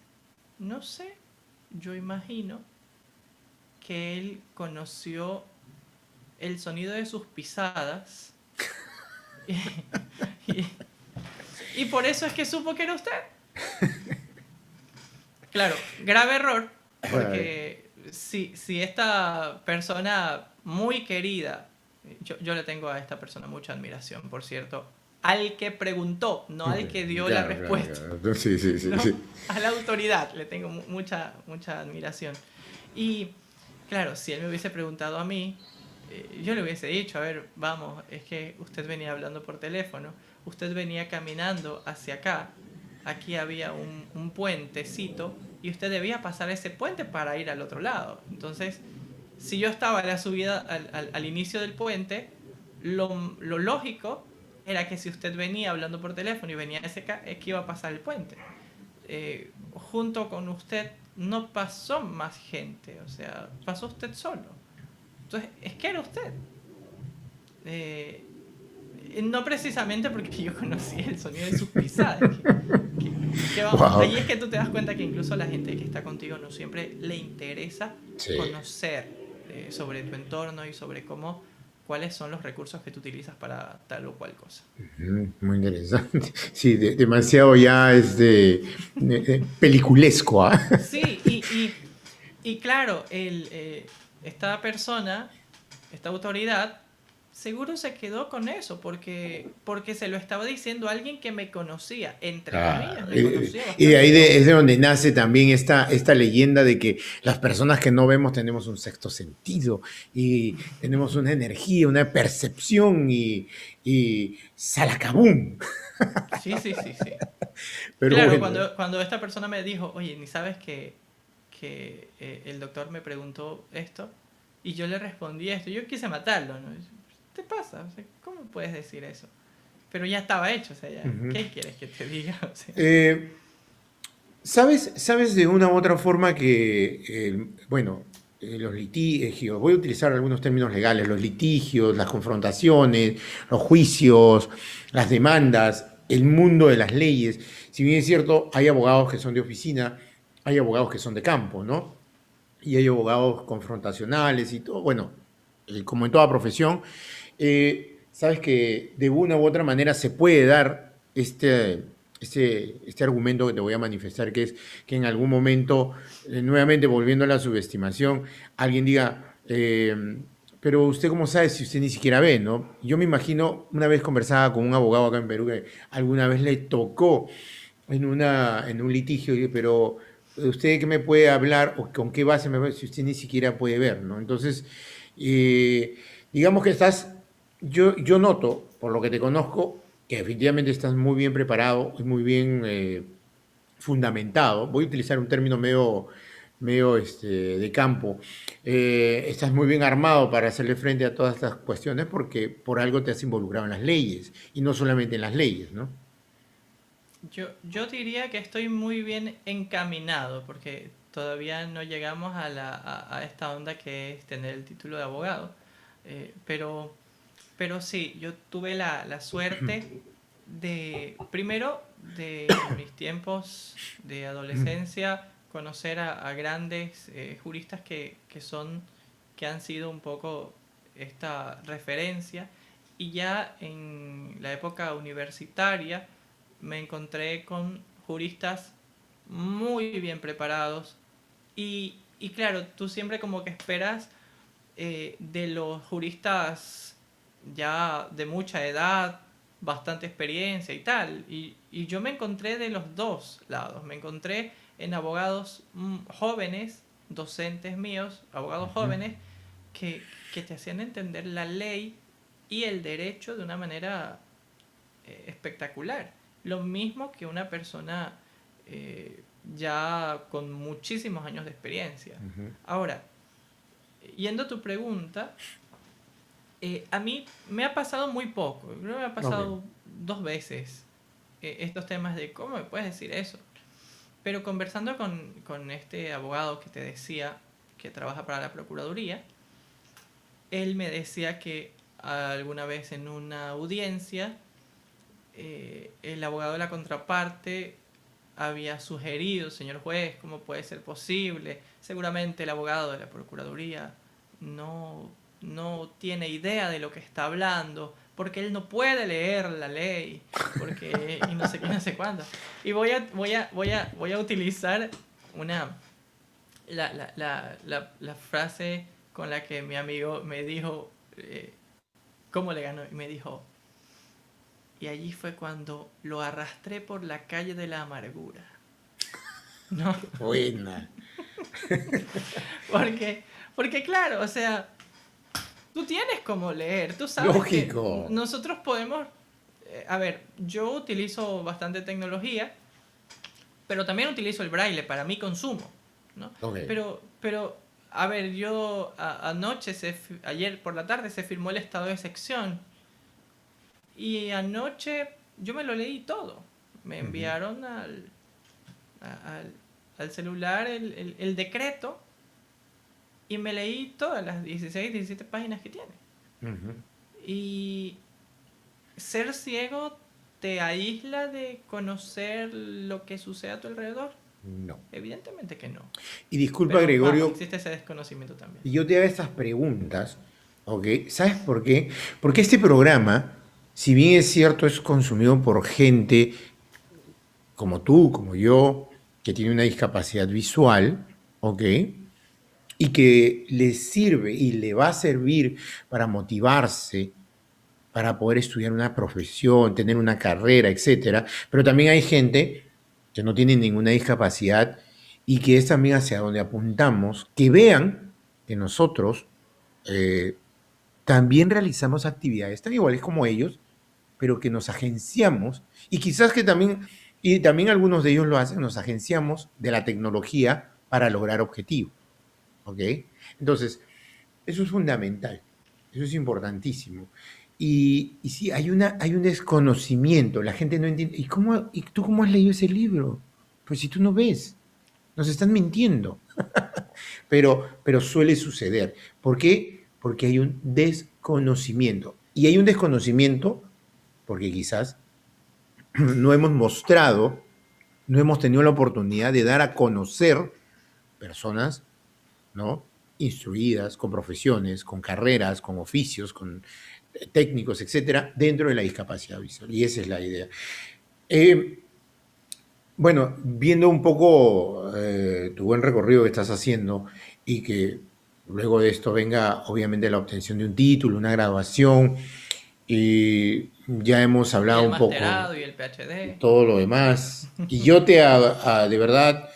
no sé, yo imagino que él conoció el sonido de sus pisadas y, y- y por eso es que supo que era usted. Claro, grave error, Ay, porque si esta persona muy querida, yo le tengo a esta persona mucha admiración, por cierto, al que preguntó, no ok, al que dio la claro, claro, respuesta, claro. Sí, sí, sí, ¿no? sí. A la autoridad le tengo mucha admiración. Y claro, si él me hubiese preguntado a mí, yo le hubiese dicho, a ver, vamos, es que usted venía hablando por teléfono, usted venía caminando hacia acá, aquí había un puentecito y usted debía pasar ese puente para ir al otro lado. Entonces, si yo estaba a la subida al inicio del puente, lo lógico era que si usted venía hablando por teléfono y venía hacia acá, es que iba a pasar el puente. Junto con usted no pasó más gente, o sea, pasó usted solo. Entonces, es que era usted. Eh, no precisamente porque yo conocí el sonido de sus pisadas. Que vamos, Wow. ahí es que tú te das cuenta que incluso a la gente que está contigo no siempre le interesa Sí. conocer sobre tu entorno y sobre cómo, cuáles son los recursos que tú utilizas para tal o cual cosa. Muy interesante. Sí, demasiado ya peliculesco, ¿ah? Sí, y claro, esta persona, esta autoridad, seguro se quedó con eso, porque se lo estaba diciendo a alguien que me conocía, entre Ah, comillas, me conocía y de bastante ahí bien. es de donde nace también esta leyenda de que las personas que no vemos tenemos un sexto sentido y tenemos una energía, una percepción y salacabum. Sí, sí, sí, sí. Pero Claro, bueno, cuando esta persona me dijo, oye, ni sabes que el doctor me preguntó esto, y yo le respondí esto, yo quise matarlo, ¿no? ¿Qué te pasa? O sea, ¿cómo puedes decir eso? Pero ya estaba hecho, o sea, ya, ujú. ¿qué quieres que te diga? O sea, Eh, ¿Sabes de una u otra forma que, bueno, los litigios, voy a utilizar algunos términos legales, los litigios, las confrontaciones, los juicios, las demandas, el mundo de las leyes? Si bien es cierto, hay abogados que son de oficina, hay abogados que son de campo, ¿no? Y hay abogados confrontacionales y todo, bueno, como en toda profesión, sabes que de una u otra manera se puede dar este argumento que te voy a manifestar, que es que en algún momento, nuevamente volviendo a la subestimación, alguien diga, pero usted cómo sabe si usted ni siquiera ve, ¿no? Yo me imagino, una vez conversaba con un abogado acá en Perú que alguna vez le tocó en un litigio, pero usted qué me puede hablar o con qué base me puede, si usted ni siquiera puede ver, ¿no? Entonces, eh, digamos que yo noto, por lo que te conozco, que definitivamente estás muy bien preparado y muy bien fundamentado. Voy a utilizar un término medio de campo. Estás muy bien armado para hacerle frente a todas estas cuestiones porque por algo te has involucrado en las leyes y no solamente en las leyes, ¿no? yo diría que estoy muy bien encaminado, porque todavía no llegamos a esta onda que es tener el título de abogado. Pero sí, yo tuve la suerte primero, de en mis tiempos de adolescencia, conocer a grandes juristas que han sido un poco esta referencia. Y ya en la época universitaria me encontré con juristas muy bien preparados. Y claro, tú siempre como que esperas de los juristas ya de mucha edad, bastante experiencia y tal. Y yo me encontré de los dos lados. Me encontré en abogados jóvenes, docentes míos, abogados Ujú. jóvenes, que te hacían entender la ley y el derecho de una manera espectacular. lo mismo que una persona ya con muchísimos años de experiencia. Ujú. Ahora, yendo a tu pregunta, a mí me ha pasado muy poco, creo que me ha Ok. pasado 2 veces estos temas de cómo me puedes decir eso. Pero conversando con este abogado que te decía que trabaja para la Procuraduría, él me decía que alguna vez en una audiencia el abogado de la contraparte había sugerido, señor juez, ¿cómo puede ser posible? Seguramente el abogado de la Procuraduría no, no tiene idea de lo que está hablando, porque él no puede leer la ley, porque y no sé qué, no sé cuándo. Y voy a utilizar una, la frase con la que mi amigo me dijo cómo le ganó, y me dijo, y allí fue cuando lo arrastré por la calle de la amargura. ¿No? Qué buena. Porque, porque claro, o sea, tú tienes como leer, tú sabes que Lógico. nosotros podemos, a ver, yo utilizo bastante tecnología, pero también utilizo el braille para mi consumo, ¿no? Ok. Pero a ver, yo anoche, ayer por la tarde se firmó el estado de sección y anoche yo me lo leí todo. Me Ujú. enviaron al, al celular el decreto y me leí todas las 16 17 páginas que tiene. Ujú. Y ser ciego te aísla de conocer lo que sucede a tu alrededor. No. Evidentemente que no. Y disculpa, Pero vamos, Gregorio, existe ese desconocimiento también. y yo te hago estas preguntas, ¿ok? ¿Sabes por qué? Porque este programa, si bien es cierto, es consumido por gente como tú, como yo, que tiene una discapacidad visual, ¿ok? Y que le sirve y le va a servir para motivarse, para poder estudiar una profesión, tener una carrera, etcétera. Pero también hay gente que no tiene ninguna discapacidad y que es también hacia donde apuntamos, que vean que nosotros eh, también realizamos actividades tan iguales como ellos, pero que nos agenciamos y quizás que también, y también algunos de ellos lo hacen, nos agenciamos de la tecnología para lograr objetivos. ¿Ok? Entonces, eso es fundamental, eso es importantísimo. Y sí, hay un desconocimiento, la gente no entiende. ¿Y tú cómo has leído ese libro? Pues si tú no ves, nos están mintiendo, pero suele suceder. ¿Por qué? Porque hay un desconocimiento. Y hay un desconocimiento porque quizás no hemos mostrado, no hemos tenido la oportunidad de dar a conocer personas, ¿no? Instruidas, con profesiones, con carreras, con oficios, con técnicos, etcétera, dentro de la discapacidad visual. Y esa es la idea. Eh, bueno, viendo un poco tu buen recorrido que estás haciendo y que luego de esto venga obviamente la obtención de un título, una graduación, y ya hemos Y hablado el un poco masterado y el de PhD. todo lo demás. Y yo de verdad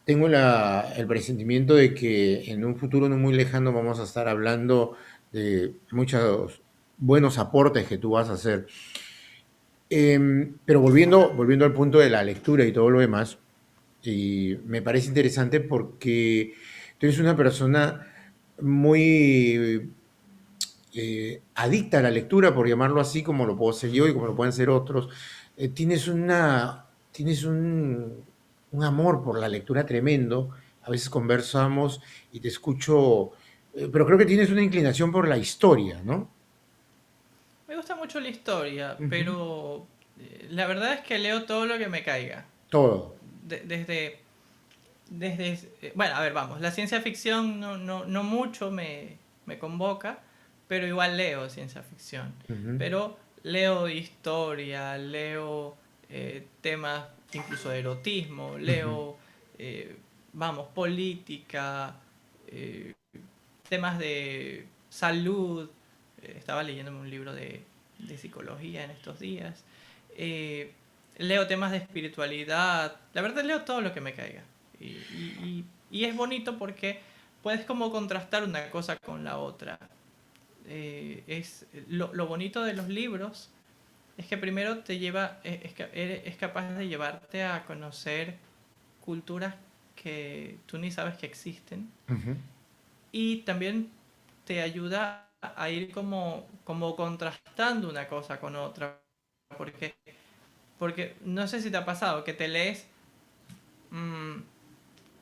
tengo el presentimiento de que en un futuro no muy lejano vamos a estar hablando de muchos buenos aportes que tú vas a hacer. Pero volviendo al punto de la lectura y todo lo demás, y me parece interesante porque tú eres una persona muy adicta a la lectura, por llamarlo así, como lo puedo ser yo y como lo pueden ser otros. Tienes un amor por la lectura tremendo. A veces conversamos y te escucho, pero creo que tienes una inclinación por la historia, ¿no? Me gusta mucho la historia, Ujú. pero la verdad es que leo todo lo que me caiga. Todo. Desde, bueno, a ver, vamos, la ciencia ficción no mucho me convoca, pero igual leo ciencia ficción. Ujú, Pero leo historia, leo temas incluso de erotismo, ujú, leo, vamos, política, eh, temas de salud. Estaba leyéndome un libro de psicología en estos días. Eh, leo temas de espiritualidad. La verdad leo todo lo que me caiga. Y es bonito porque puedes como contrastar una cosa con la otra. Es lo bonito de los libros es que primero te lleva, es capaz de llevarte a conocer culturas que tú ni sabes que existen, Ujú. y también te ayuda a ir como contrastando una cosa con otra, porque, porque no sé si te ha pasado que te lees mmm,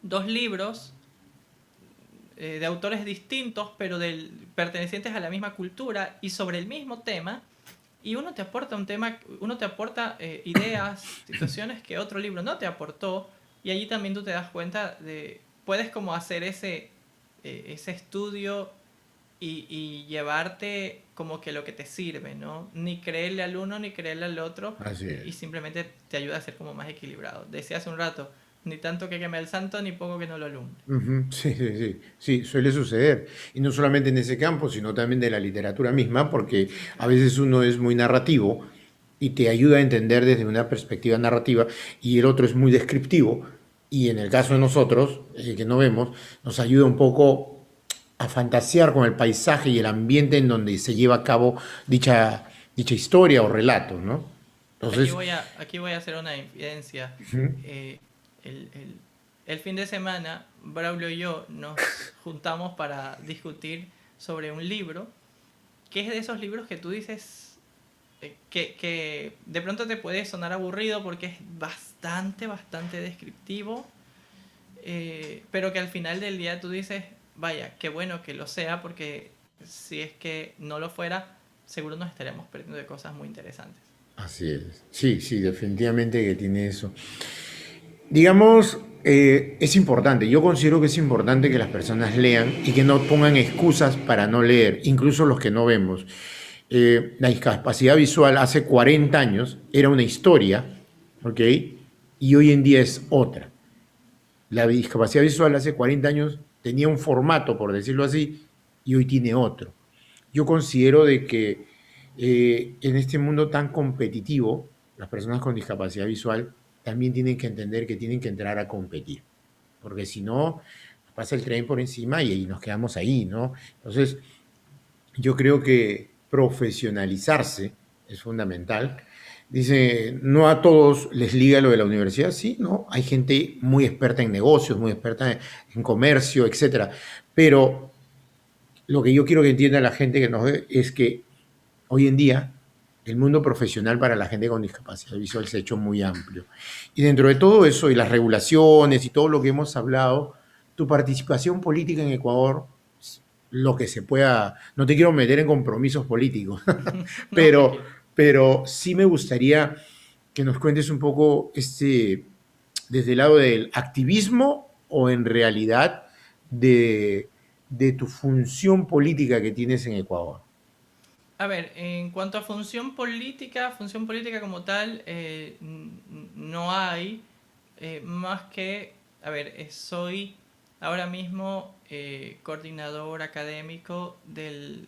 dos libros de autores distintos, pero pertenecientes a la misma cultura y sobre el mismo tema, y uno te aporta un tema, uno te aporta ideas, situaciones que otro libro no te aportó, y allí también tú te das cuenta de, puedes como hacer ese estudio y llevarte como que lo que te sirve, ¿no? Ni creerle al uno ni creerle al otro, Así y es. simplemente te ayuda a ser como más equilibrado. Decía hace un rato, ni tanto que queme al santo, ni poco que no lo alumbre. Ujú. Sí, sí, sí, sí, suele suceder. Y no solamente en ese campo, sino también de la literatura misma, porque Sí, a claro. veces uno es muy narrativo y te ayuda a entender desde una perspectiva narrativa y el otro es muy descriptivo. Y en el caso de Sí, sí. nosotros, que no vemos, nos ayuda un poco a fantasear con el paisaje y el ambiente en donde se lleva a cabo dicha historia o relato, ¿no? Entonces, Aquí voy a hacer una infidencia. ujú, Eh, el, el- el fin de semana, Braulio y yo nos juntamos para discutir sobre un libro, que es de esos libros que tú dices que de pronto te puede sonar aburrido porque es bastante descriptivo, pero que al final del día tú dices, vaya, qué bueno que lo sea, porque si es que no lo fuera, seguro nos estaríamos perdiendo de cosas muy interesantes. así es. Sí, sí, definitivamente que tiene eso. Digamos, es importante, yo considero que es importante que las personas lean y que no pongan excusas para no leer, incluso los que no vemos. La discapacidad visual hace 40 años era una historia, ¿ok? Y hoy en día es otra. La discapacidad visual hace 40 años tenía un formato, por decirlo así, y hoy tiene otro. Yo considero de que en este mundo tan competitivo, las personas con discapacidad visual también tienen que entender que tienen que entrar a competir, porque si no, pasa el tren por encima y nos quedamos ahí, ¿no? Entonces, yo creo que profesionalizarse es fundamental. Dice, no a todos les liga lo de la universidad, sí, ¿no? Hay gente muy experta en negocios, muy experta en comercio, etcétera. Pero lo que yo quiero que entienda la gente que nos ve es que hoy en día el mundo profesional para la gente con discapacidad visual se ha hecho muy amplio. Y dentro de todo eso y las regulaciones y todo lo que hemos hablado, tu participación política en Ecuador, lo que se pueda, no te quiero meter en compromisos políticos, No, pero, tranquilo. pero sí me gustaría que nos cuentes un poco desde el lado del activismo o en realidad de, de tu función política que tienes en Ecuador. A ver, en cuanto a función política como tal, no hay más que, a ver, soy ahora mismo coordinador académico de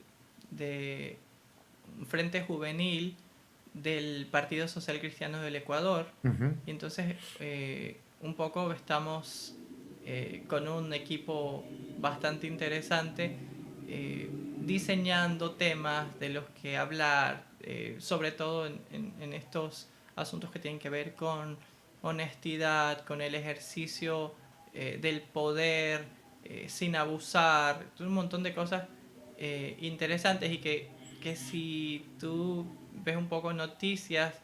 Frente Juvenil del Partido Social Cristiano del Ecuador, Uh -huh. y entonces un poco estamos con un equipo bastante interesante, diseñando temas de los que hablar, sobre todo en estos asuntos que tienen que ver con honestidad, con el ejercicio del poder, sin abusar, un montón de cosas interesantes, y que si tú ves un poco noticias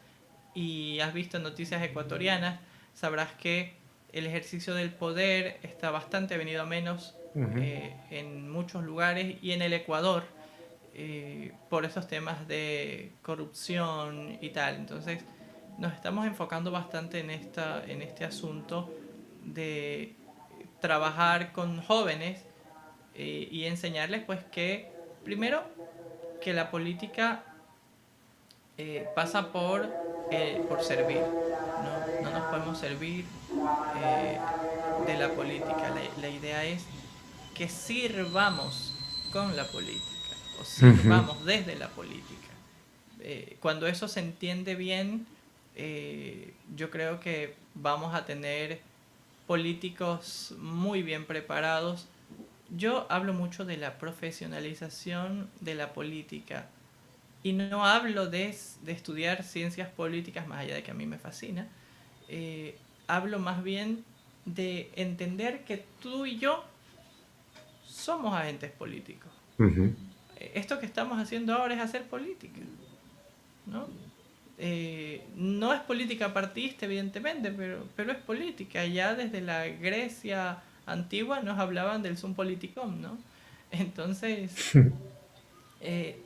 y has visto noticias ecuatorianas, sabrás que el ejercicio del poder está bastante venido a menos Uh -huh. en muchos lugares, y en el Ecuador, por esos temas de corrupción y tal. Entonces nos estamos enfocando bastante en este asunto de trabajar con jóvenes y enseñarles pues que primero que la política pasa por servir. No nos podemos servir de la política. La idea es que sirvamos con la política o Uh -huh. sirvamos desde la política. Cuando eso se entiende bien, yo creo que vamos a tener políticos muy bien preparados. Yo hablo mucho de la profesionalización de la política, Y no hablo de estudiar ciencias políticas, más allá de que a mí me fascina. Hablo más bien de entender que tú y yo somos agentes políticos. Ujú. Esto que estamos haciendo ahora es hacer política, ¿no? No es política partidista, evidentemente, pero es política. Ya desde la Grecia antigua nos hablaban del sum politicum, ¿no? Entonces,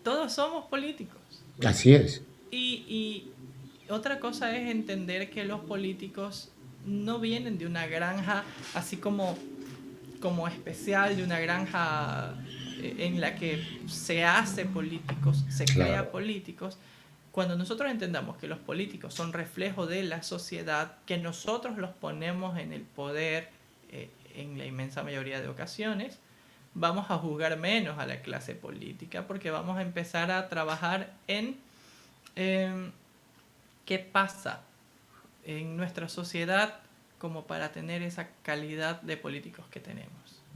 todos somos políticos. Así es. Y otra cosa es entender que los políticos no vienen de una granja así como especial, de una granja en la que se hace políticos, se Claro. crea políticos. Cuando nosotros entendamos que los políticos son reflejo de la sociedad, que nosotros los ponemos en el poder en la inmensa mayoría de ocasiones, vamos a juzgar menos a la clase política porque vamos a empezar a trabajar en eh, qué pasa en nuestra sociedad como para tener esa calidad de políticos que tenemos.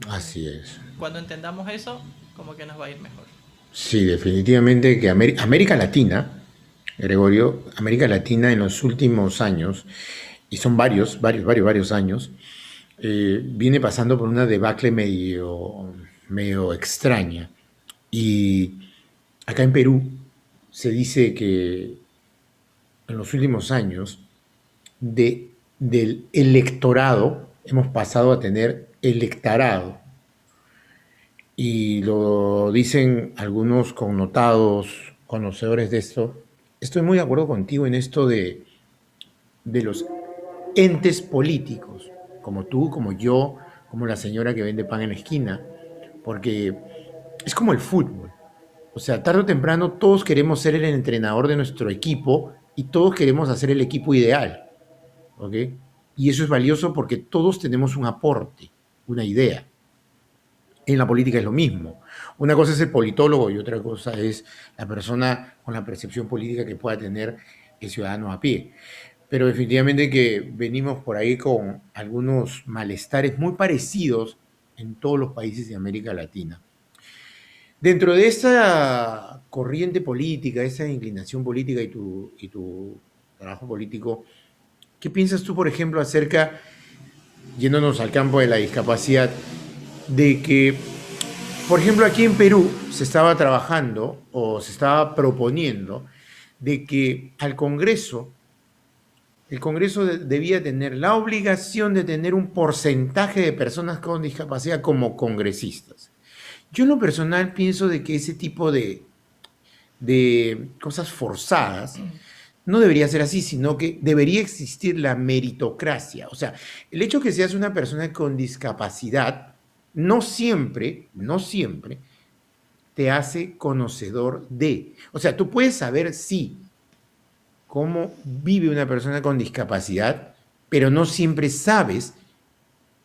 Así es. Cuando entendamos eso, como que nos va a ir mejor. Sí, definitivamente que América Latina, Gregorio, América Latina en los últimos años, y son varios años, viene pasando por una debacle medio extraña. Y acá en Perú se dice que en los últimos años del electorado hemos pasado a tener electorado. Y lo dicen algunos connotados conocedores de esto. Estoy muy de acuerdo contigo en esto de los entes políticos, como tú, como yo, como la señora que vende pan en la esquina, porque es como el fútbol. O sea, tarde o temprano todos queremos ser el entrenador de nuestro equipo y todos queremos hacer el equipo ideal, ¿ok? Y eso es valioso porque todos tenemos un aporte, una idea. En la política es lo mismo. Una cosa es el politólogo y otra cosa es la persona con la percepción política que pueda tener el ciudadano a pie. Pero definitivamente que venimos por ahí con algunos malestares muy parecidos en todos los países de América Latina. Dentro de esa corriente política, esa inclinación política y tu trabajo político, ¿qué piensas tú, por ejemplo, acerca, yéndonos al campo de la discapacidad, de que, por ejemplo, aquí en Perú se estaba trabajando o se estaba proponiendo de que al Congreso, el Congreso debía tener la obligación de tener un porcentaje de personas con discapacidad como congresistas? Yo en lo personal pienso de que ese tipo de cosas forzadas no debería ser así, sino que debería existir la meritocracia. O sea, el hecho que seas una persona con discapacidad no siempre te hace conocedor de. O sea, tú puedes saber, sí, cómo vive una persona con discapacidad, pero no siempre sabes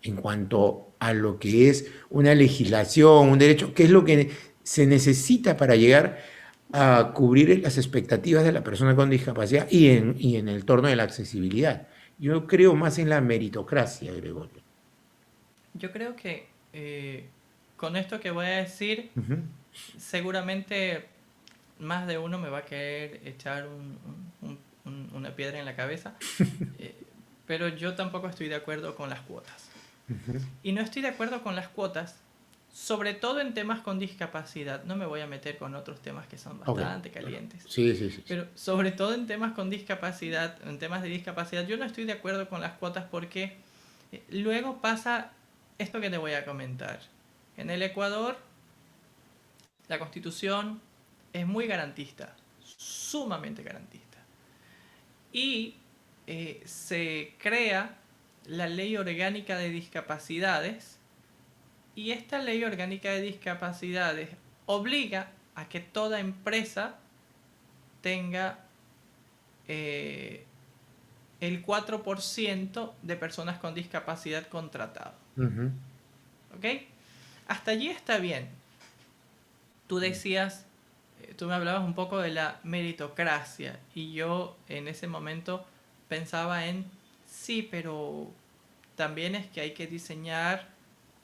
en cuanto a lo que es una legislación, un derecho, qué es lo que se necesita para llegar a cubrir las expectativas de la persona con discapacidad y en el torno de la accesibilidad. Yo creo más en la meritocracia, Gregorio. Yo creo que con esto que voy a decir, Ujú. seguramente más de uno me va a querer echar una piedra en la cabeza, eh, pero yo tampoco estoy de acuerdo con las cuotas. Y no estoy de acuerdo con las cuotas, sobre todo en temas con discapacidad. No me voy a meter con otros temas que son Ok, bastante claro. calientes. Sí, sí, sí, sí. Pero sobre todo en temas con discapacidad, en temas de discapacidad, yo no estoy de acuerdo con las cuotas porque luego pasa esto que te voy a comentar. En el Ecuador, la constitución es muy garantista, sumamente garantista. Y se crea la ley orgánica de discapacidades y esta ley orgánica de discapacidades obliga a que toda empresa tenga el 4% de personas con discapacidad contratado. Ujú. ¿Ok? Hasta allí está bien. Tú decías, tú me hablabas un poco de la meritocracia y yo en ese momento pensaba en, sí, pero también es que hay que diseñar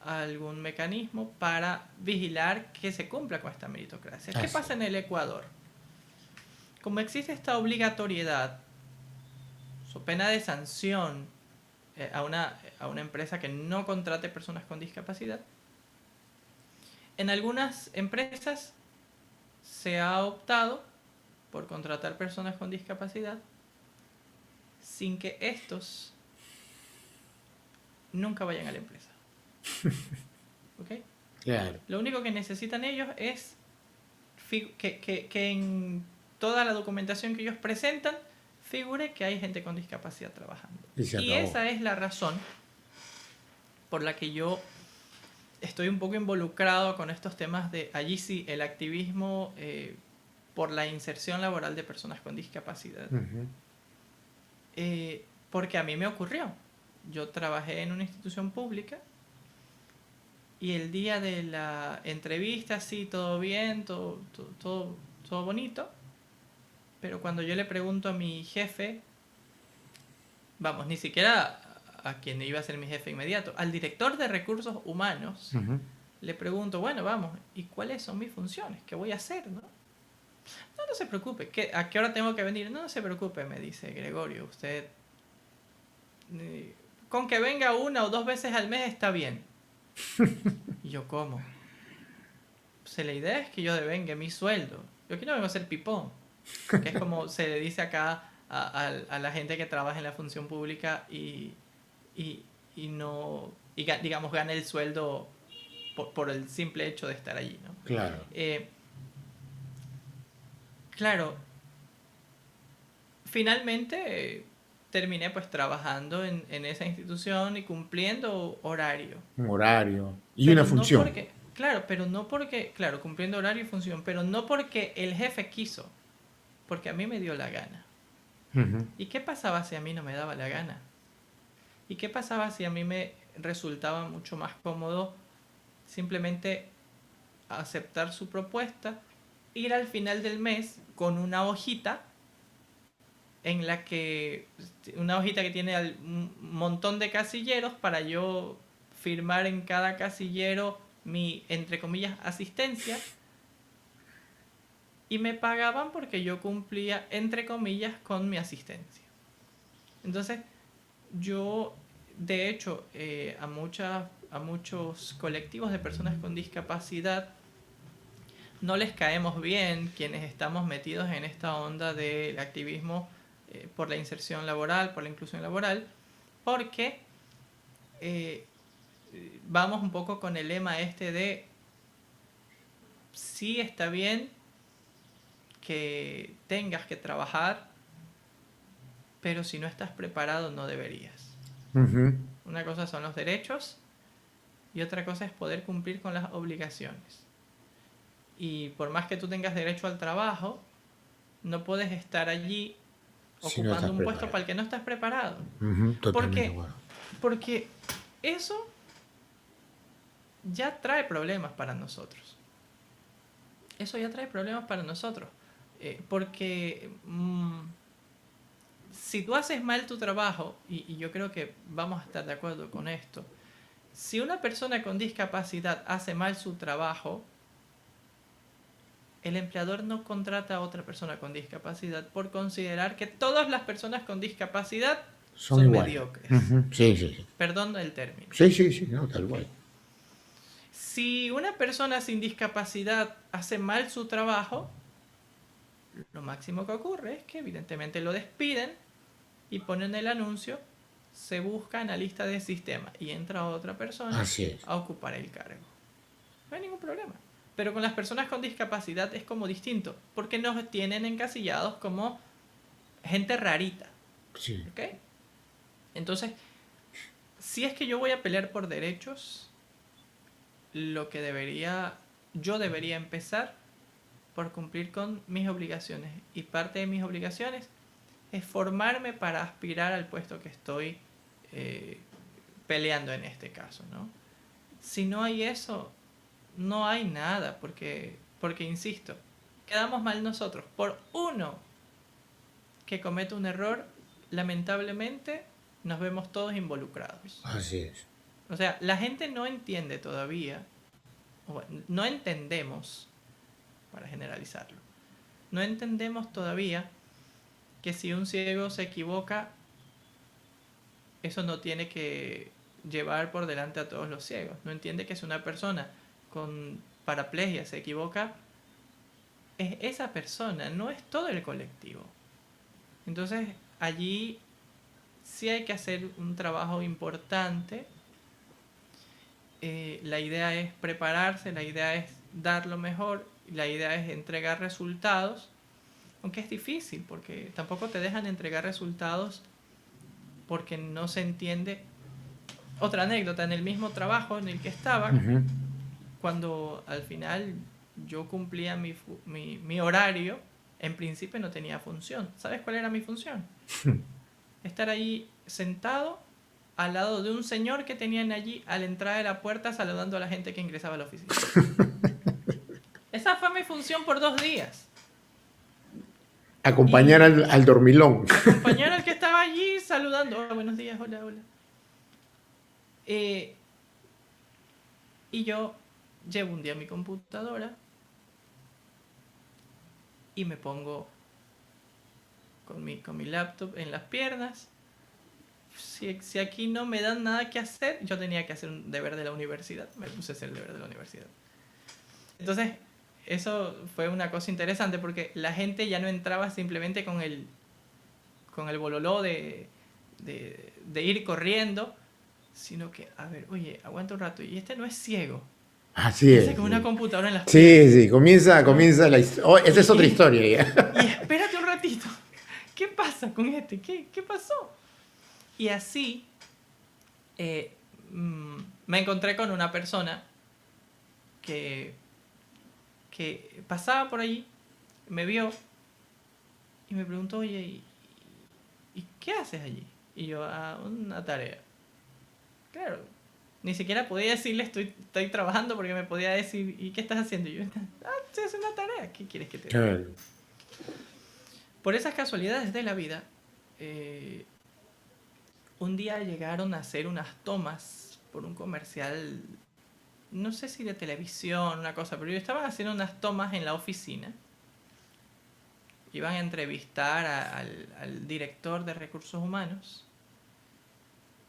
algún mecanismo para vigilar que se cumpla con esta meritocracia. ¿Qué Así pasa en el Ecuador? como existe esta obligatoriedad, so pena de sanción a una empresa que no contrate personas con discapacidad, en algunas empresas se ha optado por contratar personas con discapacidad sin que estos nunca vayan a la empresa. ¿Ok? Claro. Lo único que necesitan ellos es que en toda la documentación que ellos presentan figure que hay gente con discapacidad trabajando. Y se Y acabó. esa es la razón por la que yo estoy un poco involucrado con estos temas de, allí sí, el activismo por la inserción laboral de personas con discapacidad. Ujú. Porque a mí me ocurrió. Yo trabajé en una institución pública y el día de la entrevista, sí, todo bien, todo bonito. Pero cuando yo le pregunto a mi jefe, vamos, ni siquiera a quien iba a ser mi jefe inmediato, al director de recursos humanos, Ujú. le pregunto, bueno, vamos, ¿y cuáles son mis funciones? ¿Qué voy a hacer? No se preocupe, ¿a qué hora tengo que venir? No se preocupe, me dice Gregorio, usted con que venga 1 o 2 veces al mes está bien. Y yo, ¿cómo? Pues la idea es que yo devengue mi sueldo. Yo aquí no vengo a ser pipón, que es como se le dice acá a la gente que trabaja en la función pública y no, digamos, gana el sueldo por el simple hecho de estar allí, ¿no? Claro. Claro, finalmente terminé pues trabajando en esa institución y cumpliendo horario. Un horario y una Pero no función. porque, claro, pero no porque, claro, cumpliendo horario y función, pero no porque el jefe quiso, porque a mí me dio la gana. Ujú. ¿Y qué pasaba si a mí no me daba la gana? ¿Y qué pasaba si a mí me resultaba mucho más cómodo simplemente aceptar su propuesta, ir al final del mes con una hojita en la que una hojita que tiene un montón de casilleros para yo firmar en cada casillero mi, entre comillas, asistencia, y me pagaban porque yo cumplía, entre comillas, con mi asistencia? Entonces, yo, de hecho, a muchos colectivos de personas con discapacidad no les caemos bien quienes estamos metidos en esta onda del activismo por la inserción laboral, por la inclusión laboral, porque eh, vamos un poco con el lema este de sí está bien que tengas que trabajar, pero si no estás preparado no deberías. Ujú. Una cosa son los derechos y otra cosa es poder cumplir con las obligaciones. Y por más que tú tengas derecho al trabajo, no puedes estar allí Si no estás ocupando un puesto preparado. para el que no estás preparado. Ujú. Totalmente de Porque, acuerdo. porque eso ya trae problemas para nosotros. Eso ya trae problemas para nosotros. Porque si tú haces mal tu trabajo, y yo creo que vamos a estar de acuerdo con esto, si una persona con discapacidad hace mal su trabajo, el empleador no contrata a otra persona con discapacidad por considerar que todas las personas con discapacidad Son son iguales. mediocres. Ujú. Sí, sí, sí. Perdón el término. Sí, sí, sí, no, tal cual. Si una persona sin discapacidad hace mal su trabajo, lo máximo que ocurre es que evidentemente lo despiden y ponen el anuncio, se busca analista de sistema y entra otra persona Así es. a ocupar el cargo. No hay ningún problema. Pero con las personas con discapacidad es como distinto, porque nos tienen encasillados como gente rarita. Sí. ¿Ok? Entonces, si es que yo voy a pelear por derechos, yo debería empezar por cumplir con mis obligaciones. Y parte de mis obligaciones es formarme para aspirar al puesto que estoy peleando en este caso, ¿no? Si no hay eso, no hay nada, porque insisto, quedamos mal nosotros. Por uno que comete un error, lamentablemente nos vemos todos involucrados. Así es. O sea, la gente no entiende todavía, no entendemos, para generalizarlo, no entendemos todavía que si un ciego se equivoca, eso no tiene que llevar por delante a todos los ciegos. No entiende que si una persona con paraplegia se equivoca, es esa persona, no es todo el colectivo. Entonces, allí sí hay que hacer un trabajo importante. La idea es prepararse, la idea es dar lo mejor, la idea es entregar resultados, aunque es difícil porque tampoco te dejan entregar resultados porque no se entiende. Otra anécdota, en el mismo trabajo en el que estaba, Ujú. cuando al final yo cumplía mi horario, en principio no tenía función. ¿Sabes cuál era mi función? Estar ahí sentado al lado de un señor que tenían allí a la entrada de la puerta saludando a la gente que ingresaba a la oficina. Esa fue mi función por 2 días. Acompañar Y al dormilón. acompañar al que estaba allí saludando. "Hola, buenos días, hola, hola". Eh, y yo llevo un día mi computadora y me pongo con mi laptop en las piernas. Si aquí no me dan nada que hacer, yo tenía que hacer un deber de la universidad. Me puse a hacer el deber de la universidad. Entonces, eso fue una cosa interesante porque la gente ya no entraba simplemente con el bololó de ir corriendo, sino que, a ver, oye, aguanta un rato, y este no es ciego. Así Y ese es. con una computadora en las Sí, piernas, sí, comienza, ¿no? comienza la historia. Oh, esa es otra historia ya. Y espérate un ratito, ¿qué pasa con este? ¿Qué pasó? Y así eh, me encontré con una persona que, que pasaba por allí, me vio y me preguntó, oye, ¿y qué haces allí? Y yo, una tarea. Claro, ni siquiera podía decirle estoy trabajando porque me podía decir, ¿y qué estás haciendo? Y yo, sí, es una tarea, ¿qué quieres que te diga? Claro. Por esas casualidades de la vida, eh, un día llegaron a hacer unas tomas por un comercial, no sé si de televisión, una cosa, pero estaban haciendo unas tomas en la oficina. Iban a entrevistar al director de recursos humanos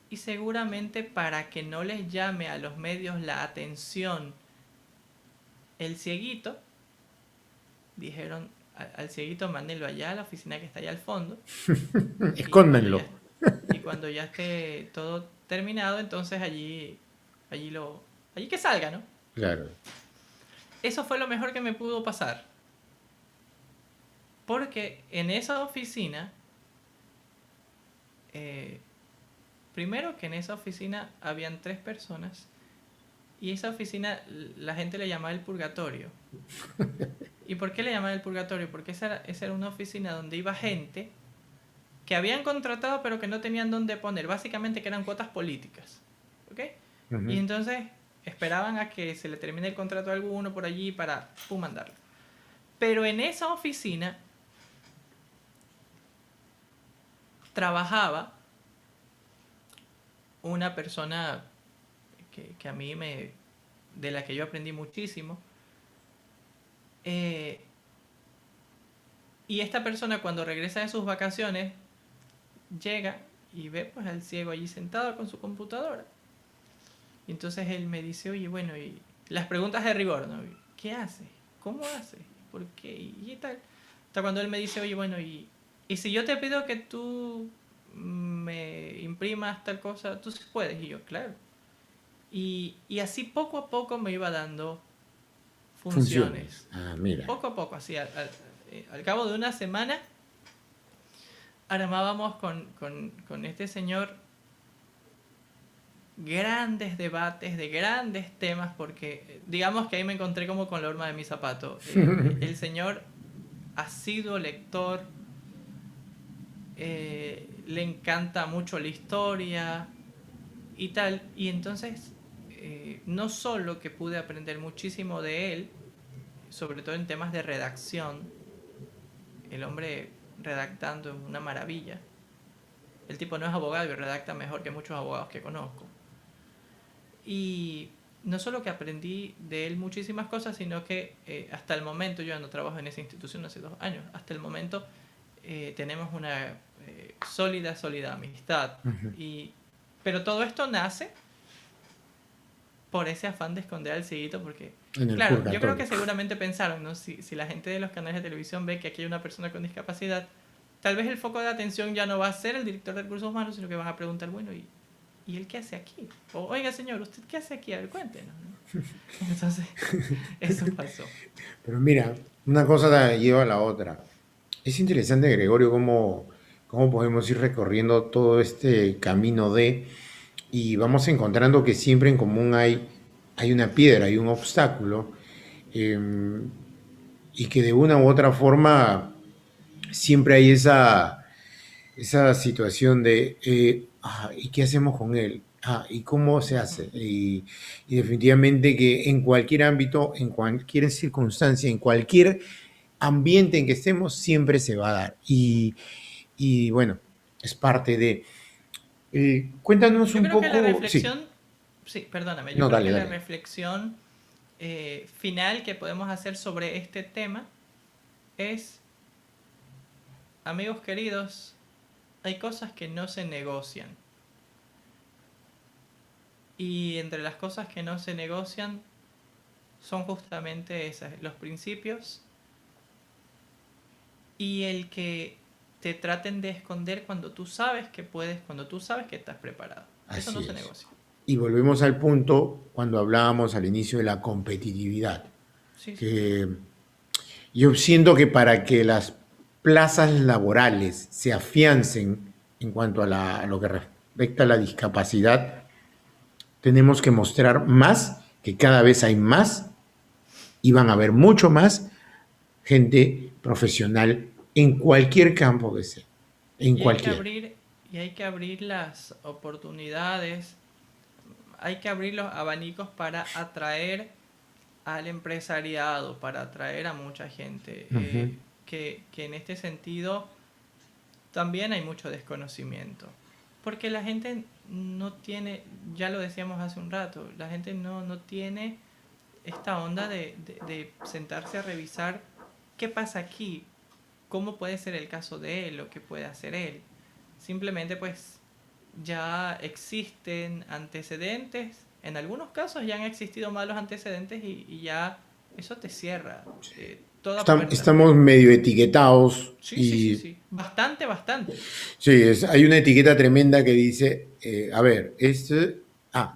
y seguramente para que no les llame a los medios la atención el cieguito, dijeron al cieguito mándenlo allá a la oficina que está allá al fondo y cuando Escóndanlo. ya, y cuando ya esté todo terminado, entonces allí allí que salga, ¿no? Claro. Eso fue lo mejor que me pudo pasar. Porque en esa oficina, eh, primero que en esa oficina habían 3 personas y esa oficina la gente le llamaba el purgatorio. ¿Y por qué le llamaban el purgatorio? Porque esa era una oficina donde iba gente que habían contratado pero que no tenían dónde poner. Básicamente que eran cuotas políticas. ¿Ok? Y Ujú. entonces esperaban a que se le termine el contrato a alguno por allí para mandarlo. Pero en esa oficina trabajaba una persona que a mí de la que yo aprendí muchísimo. Eh, y esta persona cuando regresa de sus vacaciones llega y ve pues al ciego allí sentado con su computadora. Y entonces él me dice, oye, bueno, y las preguntas de rigor, ¿no? ¿Qué hace? ¿Cómo hace? ¿Por qué? Y tal. Hasta cuando él me dice, oye, bueno, y si yo te pido que tú me imprimas tal cosa, tú sí puedes. Y yo, claro. Y así poco a poco me iba dando funciones. Funciones. Ah, mira. Poco a poco, así, al cabo de una semana, armábamos con este señor grandes debates de grandes temas, porque digamos que ahí me encontré como con la horma de mi zapato. El señor ha sido lector, le encanta mucho la historia y tal, y entonces no solo que pude aprender muchísimo de él, sobre todo en temas de redacción, el hombre redactando es una maravilla. El tipo no es abogado y redacta mejor que muchos abogados que conozco. Y, no solo que aprendí de él muchísimas cosas, sino que hasta el momento, yo ya no trabajo en esa institución hace 2 años, hasta el momento tenemos una sólida amistad. Ujú. Pero todo esto nace por ese afán de esconder al cieguito, porque, En el claro, yo creo purgatorio. que seguramente pensaron, ¿no? Si la gente de los canales de televisión ve que aquí hay una persona con discapacidad, tal vez el foco de atención ya no va a ser el director de recursos humanos, sino que van a preguntar, bueno, ¿y él qué hace aquí? O, oiga, señor, ¿usted qué hace aquí? A ver, cuéntenos, ¿no? Entonces, eso pasó. Pero mira, una cosa lleva a la otra. Es interesante, Gregorio, cómo podemos ir recorriendo todo este camino y vamos encontrando que siempre en común hay una piedra, hay un obstáculo, eh, y que de una u otra forma siempre hay esa situación de, ¿y qué hacemos con él? ¿Y cómo se hace? Y definitivamente que en cualquier ámbito, en cualquier circunstancia, en cualquier ambiente en que estemos, siempre se va a dar. Y bueno, es parte de... cuéntanos Yo un creo que la poco... Sí, reflexión, sí, perdóname, yo no, creo dale, que la dale. reflexión final que podemos hacer sobre este tema es, amigos queridos, hay cosas que no se negocian. Y entre las cosas que no se negocian son justamente esas, los principios y el que te traten de esconder cuando tú sabes que puedes, cuando tú sabes que estás preparado. Eso no Así se es. negocia. Y volvemos al punto cuando hablábamos al inicio de la competitividad, Sí, sí. que yo siento que para que las plazas laborales se afiancen en cuanto a lo que respecta a la discapacidad, tenemos que mostrar más, que cada vez hay más y van a haber mucho más gente profesional en cualquier campo que sea, en Y hay que cualquier. abrir, y hay que abrir las oportunidades, hay que abrir los abanicos para atraer al empresariado, para atraer a mucha gente. Ujú. Que en este sentido también hay mucho desconocimiento. Porque la gente no tiene, ya lo decíamos hace un rato, la gente no tiene esta onda de sentarse a revisar qué pasa aquí, cómo puede ser el caso de él o qué puede hacer él. Simplemente pues ya existen antecedentes, en algunos casos ya han existido malos antecedentes y ya eso te cierra toda puerta. Estamos medio etiquetados Sí, sí, sí, y sí. Bastante, bastante. sí, hay una etiqueta tremenda que dice, a ver,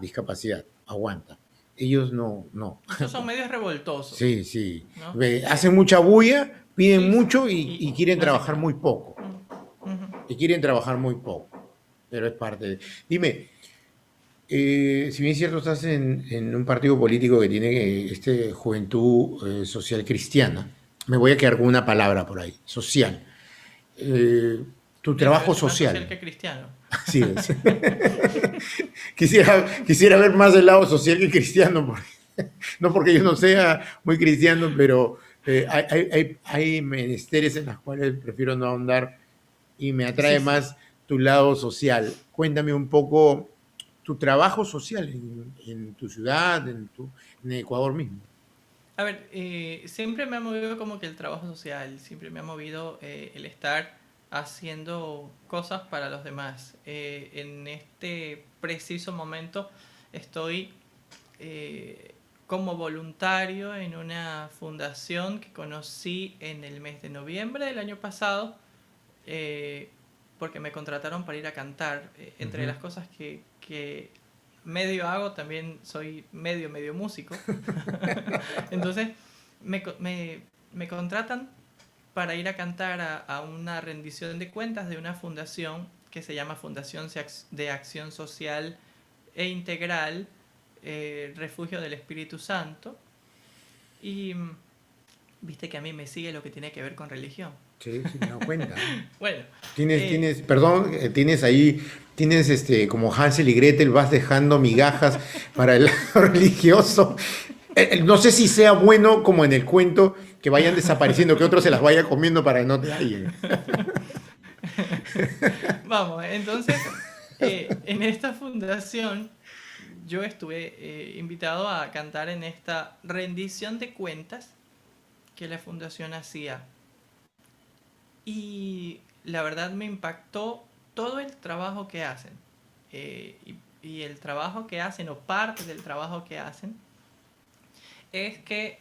discapacidad, aguanta. Ellos no, no. Estos son medios revoltosos, Sí, sí. ¿no? Hacen mucha bulla, piden Sí, sí. mucho y quieren No hacen trabajar nada. muy poco. Ujú. Y quieren trabajar muy poco. Pero es parte de... Dime, si bien es cierto, estás en un partido político que tiene juventud social cristiana, me voy a quedar con una palabra por ahí, social. Eh, Tu Digo, yo trabajo soy más social social. que cristiano. Así es. Quisiera ver más el lado social que cristiano, no porque yo no sea muy cristiano, pero hay menesteres en los cuales prefiero no ahondar y me atrae Sí, sí. más tu lado social. Cuéntame un poco tu trabajo social en tu ciudad, en Ecuador mismo. A ver, siempre me ha movido como que el trabajo social, siempre me ha movido el estar haciendo cosas para los demás. En este preciso momento estoy como voluntario en una fundación que conocí en el mes de noviembre del año pasado, eh, porque me contrataron para ir a cantar. Entre Ujú. las cosas que medio hago, también soy medio músico. Entonces me contratan para ir a cantar a una rendición de cuentas de una fundación que se llama Fundación de Acción Social e Integral, Refugio del Espíritu Santo. Y viste que a mí me sigue lo que tiene que ver con religión. Sí, sí, me he dado cuenta. Bueno, eh, Perdón, tienes como Hansel y Gretel, vas dejando migajas para el lado religioso. No sé si sea bueno como en el cuento que vayan desapareciendo, que otro se las vaya comiendo para que no te hallen. vamos, entonces en esta fundación yo estuve invitado a cantar en esta rendición de cuentas que la fundación hacía. Y la verdad me impactó todo el trabajo que hacen. Y el trabajo que hacen, o parte del trabajo que hacen, es que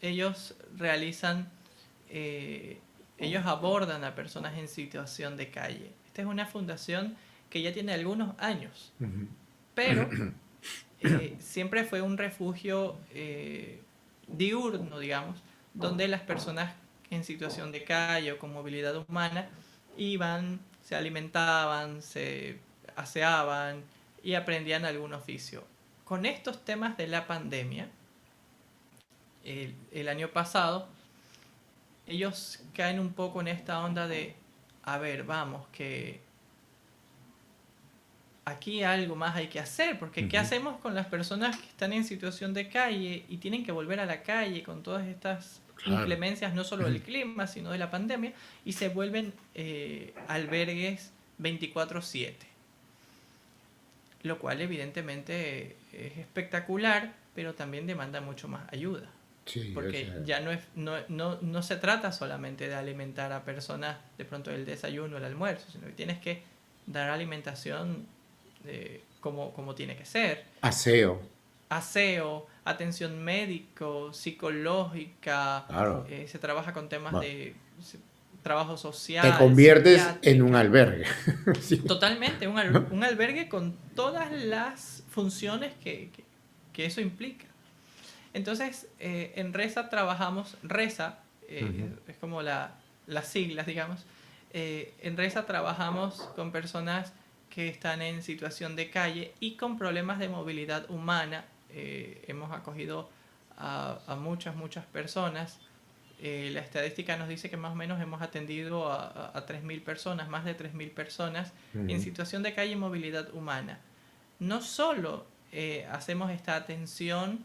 ellos realizan, ellos abordan a personas en situación de calle. Esta es una fundación que ya tiene algunos años, pero siempre fue un refugio diurno, digamos, donde las personas en situación de calle o con movilidad humana iban, se alimentaban, se aseaban y aprendían algún oficio. Con estos temas de la pandemia, el año pasado, ellos caen un poco en esta onda de, a ver, vamos, que aquí algo más hay que hacer, porque ¿qué hacemos con las personas que están en situación de calle y tienen que volver a la calle con todas estas inclemencias, no solo del clima, sino de la pandemia, y se vuelven albergues 24/7? Lo cual evidentemente es espectacular, pero también demanda mucho más ayuda. Sí, Porque ya no se trata solamente de alimentar a personas de pronto el desayuno, el almuerzo, sino que tienes que dar alimentación como tiene que ser. Aseo, Atención médico, psicológica, claro. se trabaja con temas de trabajo social. Te conviertes en un albergue. Sí. Totalmente, un albergue con todas las funciones que eso implica. Entonces, en RESA trabajamos, RESA, es como las siglas, digamos, en RESA trabajamos con personas que están en situación de calle y con problemas de movilidad humana. Hemos acogido a muchas personas. La estadística nos dice que más o menos hemos atendido a 3.000 personas, más de 3.000 personas en situación de calle y movilidad humana. No solo hacemos esta atención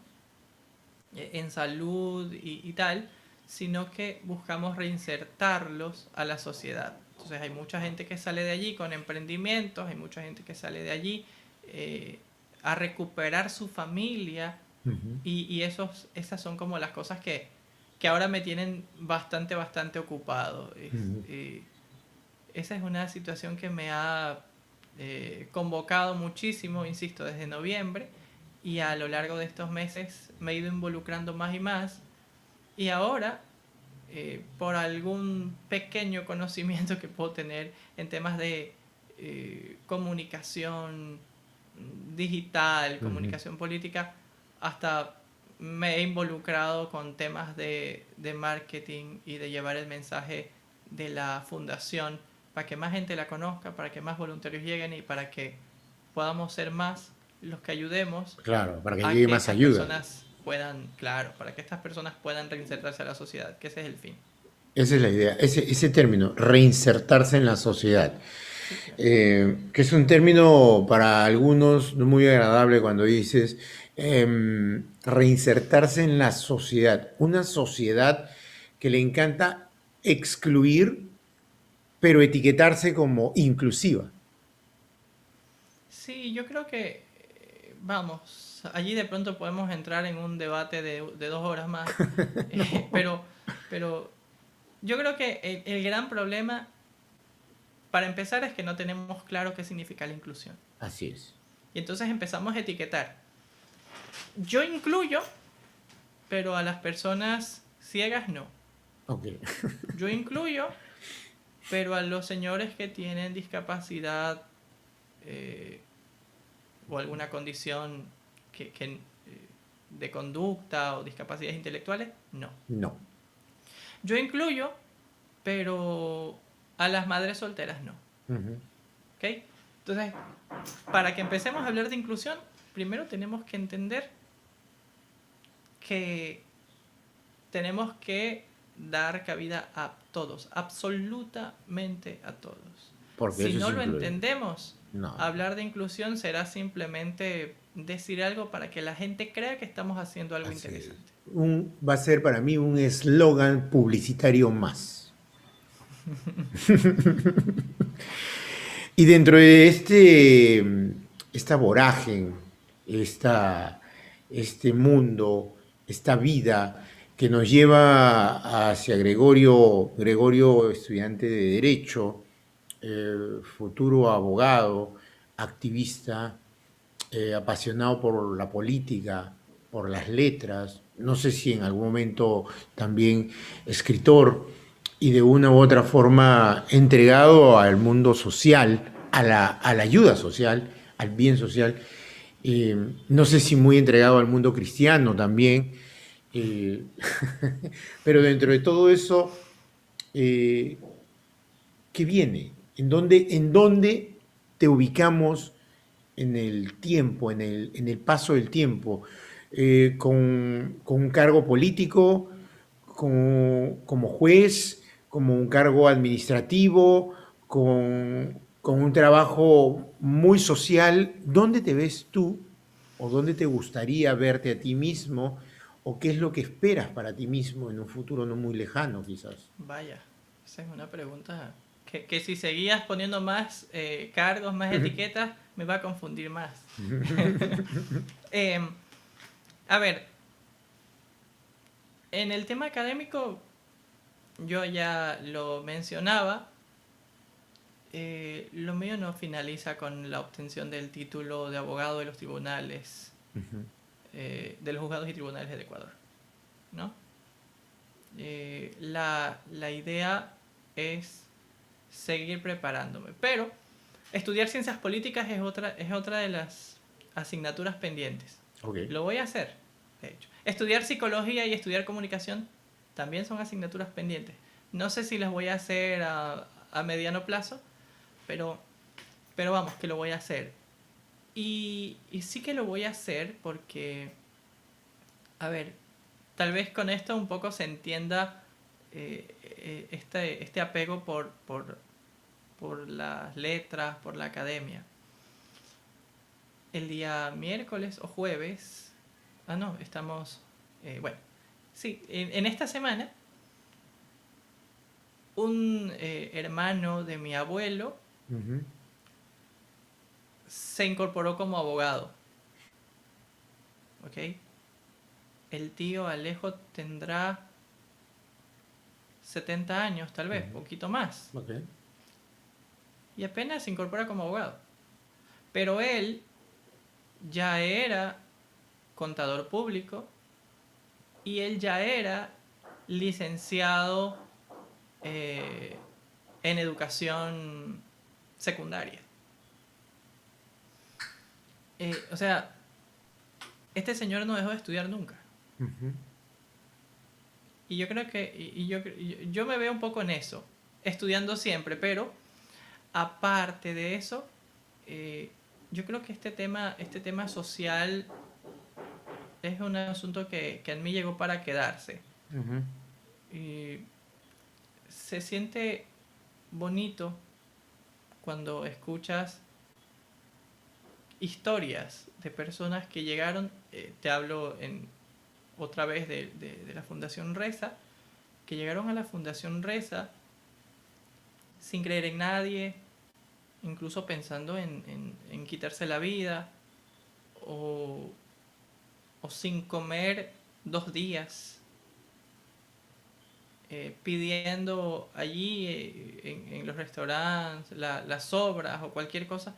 en salud y tal, sino que buscamos reinsertarlos a la sociedad. Entonces hay mucha gente que sale de allí con emprendimientos, hay mucha gente que sale de allí a recuperar su familia, y esas son como las cosas que ahora me tienen bastante ocupado. Esa es una situación que me ha convocado muchísimo, insisto, desde noviembre, y a lo largo de estos meses me he ido involucrando más y más, y ahora por algún pequeño conocimiento que puedo tener en temas de comunicación digital, comunicación política, hasta me he involucrado con temas de marketing y de llevar el mensaje de la fundación para que más gente la conozca, para que más voluntarios lleguen y para que podamos ser más los que ayudemos. Claro, para que llegue más ayuda. Para que estas personas puedan reinsertarse a la sociedad, que ese es el fin. Esa es la idea, ese término, reinsertarse en la sociedad, que es un término para algunos no muy agradable cuando dices reinsertarse en la sociedad, una sociedad que le encanta excluir, pero etiquetarse como inclusiva. Sí, yo creo que, vamos, allí de pronto podemos entrar en un debate de 2 horas más, No. pero yo creo que el gran problema, para empezar, es que no tenemos claro qué significa la inclusión. Así es. Y entonces empezamos a etiquetar. Yo incluyo, pero a las personas ciegas no. Okay. Yo incluyo, pero a los señores que tienen discapacidad o alguna condición de conducta o discapacidades intelectuales, no. No. Yo incluyo, pero a las madres solteras no. ¿Ok? Entonces, para que empecemos a hablar de inclusión, primero tenemos que entender que tenemos que dar cabida a todos, absolutamente a todos. Porque si no lo incluye. Entendemos, no. Hablar de inclusión será simplemente decir algo para que la gente crea que estamos haciendo algo Así interesante. Va a ser para mí un eslogan publicitario más. Y dentro de esta vorágine este mundo, esta vida que nos lleva hacia Gregorio, estudiante de Derecho, futuro abogado, activista, apasionado por la política, por las letras, no sé si en algún momento también escritor, y de una u otra forma entregado al mundo social, a la ayuda social, al bien social. No sé si muy entregado al mundo cristiano también, eh, pero dentro de todo eso, eh, ¿qué viene? ¿En dónde te ubicamos en el tiempo, en el paso del tiempo? Con un cargo político, como juez, como un cargo administrativo, con un trabajo muy social. ¿Dónde te ves tú o dónde te gustaría verte a ti mismo o qué es lo que esperas para ti mismo en un futuro no muy lejano quizás? Vaya, esa es una pregunta que si seguías poniendo más cargos, más etiquetas, me va a confundir más. Em, a ver, en el tema académico, yo ya lo mencionaba, lo mío no finaliza con la obtención del título de abogado de los tribunales, de los juzgados y tribunales del Ecuador, ¿no? La idea es seguir preparándome, pero estudiar ciencias políticas es otra de las asignaturas pendientes. Ok. Lo voy a hacer, de hecho. Estudiar psicología y estudiar comunicación también son asignaturas pendientes. No sé si las voy a hacer a mediano plazo, pero, pero vamos, que lo voy a hacer. Y sí que lo voy a hacer porque, a ver, tal vez con esto un poco se entienda este apego por las letras, por la academia. El día miércoles o jueves, no, estamos, bueno, sí, en esta semana, un hermano de mi abuelo Ujú. se incorporó como abogado, ¿ok? El tío Alejo tendrá 70 años, tal vez, Ujú. poquito más, Ok. y apenas se incorpora como abogado. Pero él ya era contador público y él ya era licenciado eh, en educación secundaria. O sea, este señor no dejó de estudiar nunca. Ujú. Y yo creo que yo me veo un poco en eso, estudiando siempre, pero aparte de eso, eh, yo creo que este tema social es un asunto que en mí llegó para quedarse. Ujú. Y se siente bonito cuando escuchas historias de personas que llegaron, te hablo otra vez de la Fundación Reza, que llegaron a la Fundación Reza sin creer en nadie, incluso pensando en quitarse la vida, o, o sin comer 2 días, pidiendo allí en los restaurantes las sobras o cualquier cosa.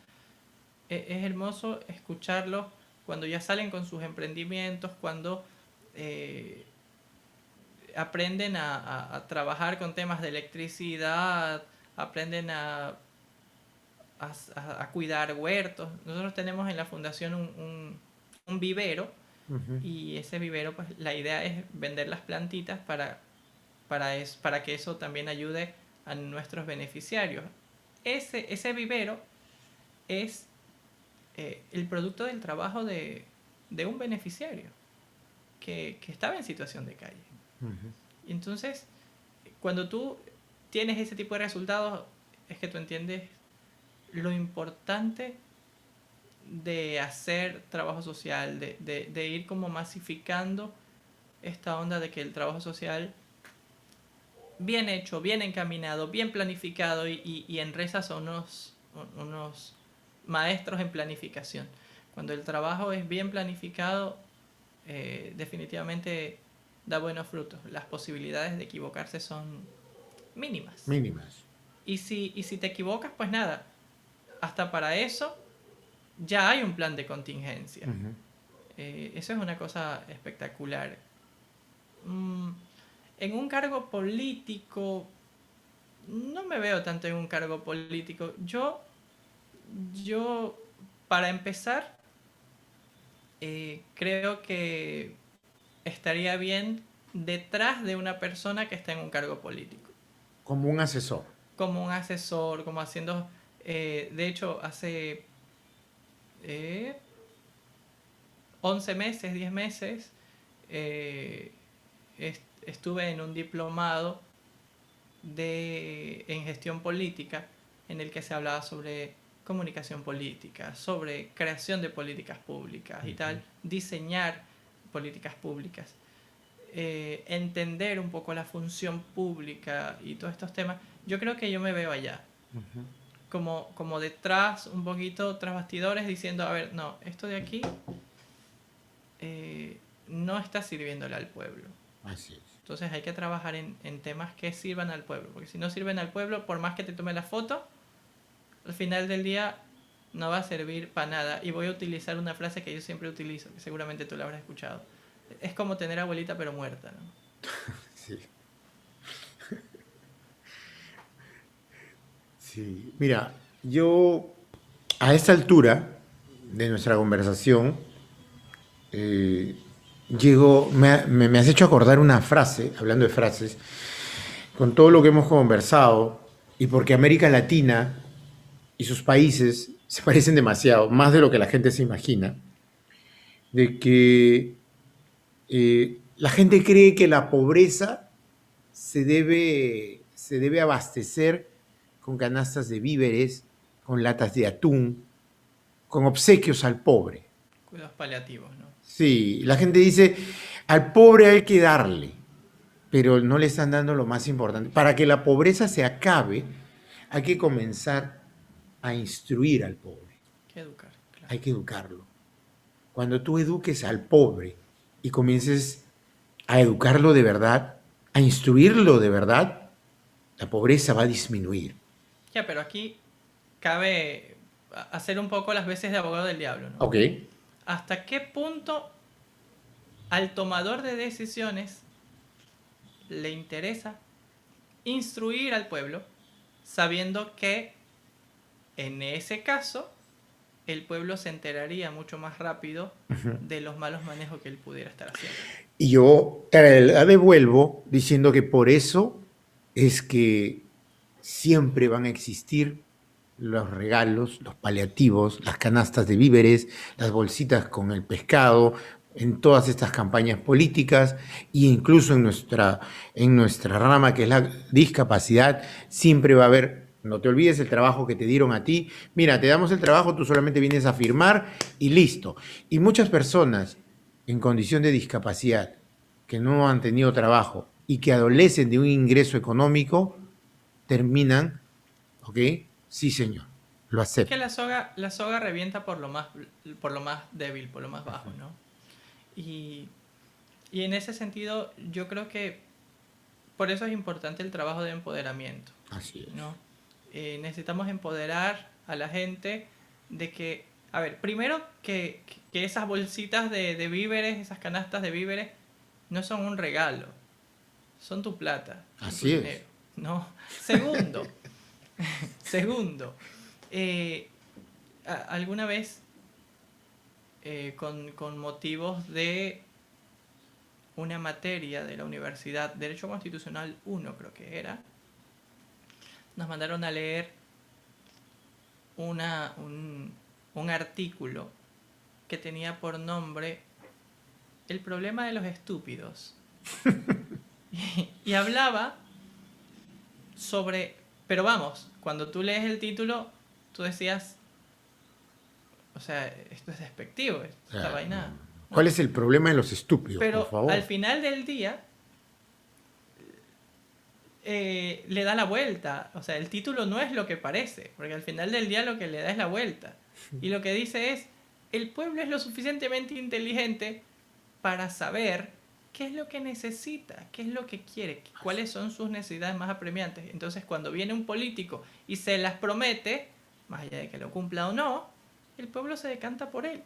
Es hermoso escucharlos cuando ya salen con sus emprendimientos, cuando eh, aprenden a trabajar con temas de electricidad, aprenden a cuidar huertos. Nosotros tenemos en la fundación un vivero, Ujú. y ese vivero, pues la idea es vender las plantitas para que eso también ayude a nuestros beneficiarios. Ese vivero es el producto del trabajo de un beneficiario que estaba en situación de calle. Ujú. Y entonces, cuando tú tienes ese tipo de resultados, es que tú entiendes lo importante de hacer trabajo social, de ir como masificando esta onda de que el trabajo social, bien hecho, bien encaminado, bien planificado, y en Reza son unos maestros en planificación. Cuando el trabajo es bien planificado, definitivamente da buenos frutos. Las posibilidades de equivocarse son mínimas. Mínimas. Y si te equivocas, pues nada, hasta para eso ya hay un plan de contingencia. Eso es una cosa espectacular. En un cargo político, no me veo tanto en un cargo político. Yo para empezar, creo que estaría bien detrás de una persona que está en un cargo político. Como un asesor. Como un asesor, como haciendo... de hecho, hace 11 meses, 10 meses, estuve en un diplomado en gestión política en el que se hablaba sobre comunicación política, sobre creación de políticas públicas y tal, diseñar políticas públicas, entender un poco la función pública y todos estos temas. Yo creo que yo me veo allá, como detrás, un poquito tras bastidores, diciendo, a ver, no, esto de aquí no está sirviéndole al pueblo. Así es. Entonces hay que trabajar en temas que sirvan al pueblo, porque si no sirven al pueblo, por más que te tome la foto, al final del día no va a servir para nada. Y voy a utilizar una frase que yo siempre utilizo, que seguramente tú la habrás escuchado. Es como tener abuelita pero muerta, ¿no? Sí. Sí. Mira, yo a esta altura de nuestra conversación me has hecho acordar una frase, hablando de frases, con todo lo que hemos conversado y porque América Latina y sus países se parecen demasiado, más de lo que la gente se imagina, de que la gente cree que la pobreza se debe abastecer con canastas de víveres, con latas de atún, con obsequios al pobre. Cuidados paliativos, ¿no? Sí, la gente dice, al pobre hay que darle, pero no le están dando lo más importante. Para que la pobreza se acabe, hay que comenzar a instruir al pobre. Hay que educar, claro. Hay que educarlo. Cuando tú eduques al pobre y comiences a educarlo de verdad, a instruirlo de verdad, la pobreza va a disminuir. Ya, pero aquí cabe hacer un poco las veces de abogado del diablo, ¿no? Ok. ¿Hasta qué punto al tomador de decisiones le interesa instruir al pueblo sabiendo que en ese caso el pueblo se enteraría mucho más rápido de los malos manejos que él pudiera estar haciendo? Y yo la devuelvo diciendo que por eso es que siempre van a existir los regalos, los paliativos, las canastas de víveres, las bolsitas con el pescado, en todas estas campañas políticas e incluso en nuestra rama que es la discapacidad, siempre va a haber, no te olvides el trabajo que te dieron a ti, mira, te damos el trabajo, tú solamente vienes a firmar y listo. Y muchas personas en condición de discapacidad que no han tenido trabajo y que adolecen de un ingreso económico, terminan, ¿ok? Sí, señor, lo Es que acepto. la soga revienta por lo más débil, por lo más bajo, ¿no? Y en ese sentido, yo creo que por eso es importante el trabajo de empoderamiento, Así es. ¿no? Necesitamos empoderar a la gente de que, a ver, primero que esas bolsitas de víveres, esas canastas de víveres, no son un regalo, son tu plata, son Así tu es. dinero, ¿no? Segundo, alguna vez con motivos de una materia de la universidad, Derecho Constitucional 1 creo que era, nos mandaron a leer un artículo que tenía por nombre El problema de los estúpidos. y hablaba sobre... Pero vamos, cuando tú lees el título, tú decías, o sea, esto es despectivo, esta vaina... ¿no? ¿Cuál es el problema de los estúpidos, Pero por favor? al final del día le da la vuelta. O sea, el título no es lo que parece, porque al final del día lo que le da es la vuelta. Y lo que dice es, el pueblo es lo suficientemente inteligente para saber qué es lo que necesita, qué es lo que quiere, cuáles son sus necesidades más apremiantes. Entonces, cuando viene un político y se las promete, más allá de que lo cumpla o no, el pueblo se decanta por él.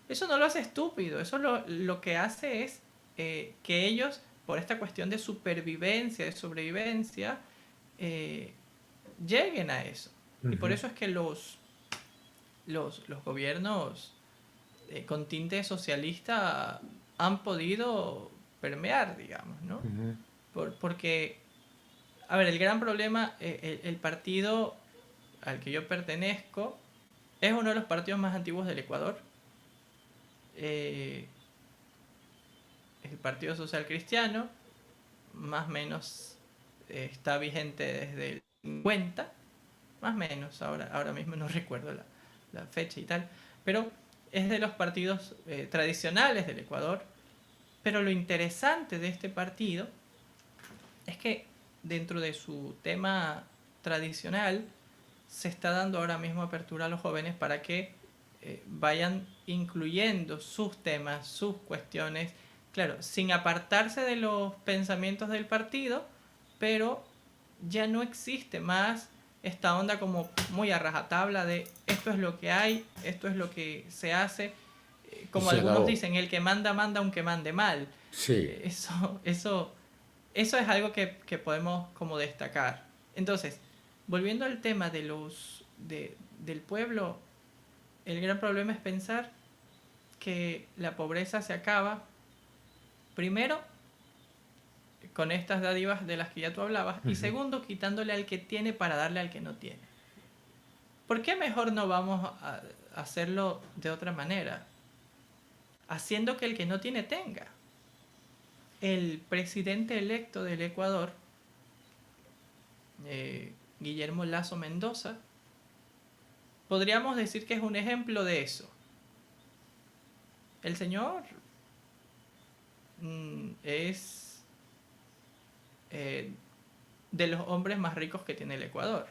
Eso no lo hace estúpido, eso lo que hace es que ellos, por esta cuestión de supervivencia, de sobrevivencia, lleguen a eso. Y por eso es que los gobiernos con tinte socialista han podido permear, digamos, ¿no? Porque, a ver, el gran problema, el partido al que yo pertenezco es uno de los partidos más antiguos del Ecuador. El Partido Social Cristiano, más o menos está vigente desde el 50, más o menos, ahora mismo no recuerdo la fecha y tal, pero es de los partidos tradicionales del Ecuador. Pero lo interesante de este partido es que dentro de su tema tradicional se está dando ahora mismo apertura a los jóvenes para que vayan incluyendo sus temas, sus cuestiones, claro, sin apartarse de los pensamientos del partido, pero ya no existe más esta onda como muy a rajatabla de esto es lo que hay, esto es lo que se hace, como algunos dicen, el que manda, manda aunque mande mal. Sí. Eso es algo que podemos como destacar. Entonces, volviendo al tema del pueblo, el gran problema es pensar que la pobreza se acaba, primero, con estas dádivas de las que ya tú hablabas, y segundo, quitándole al que tiene para darle al que no tiene. ¿Por qué mejor no vamos a hacerlo de otra manera? Haciendo que el que no tiene tenga. El presidente electo del Ecuador, Guillermo Lasso Mendoza, podríamos decir que es un ejemplo de eso. El señor es de los hombres más ricos que tiene el Ecuador.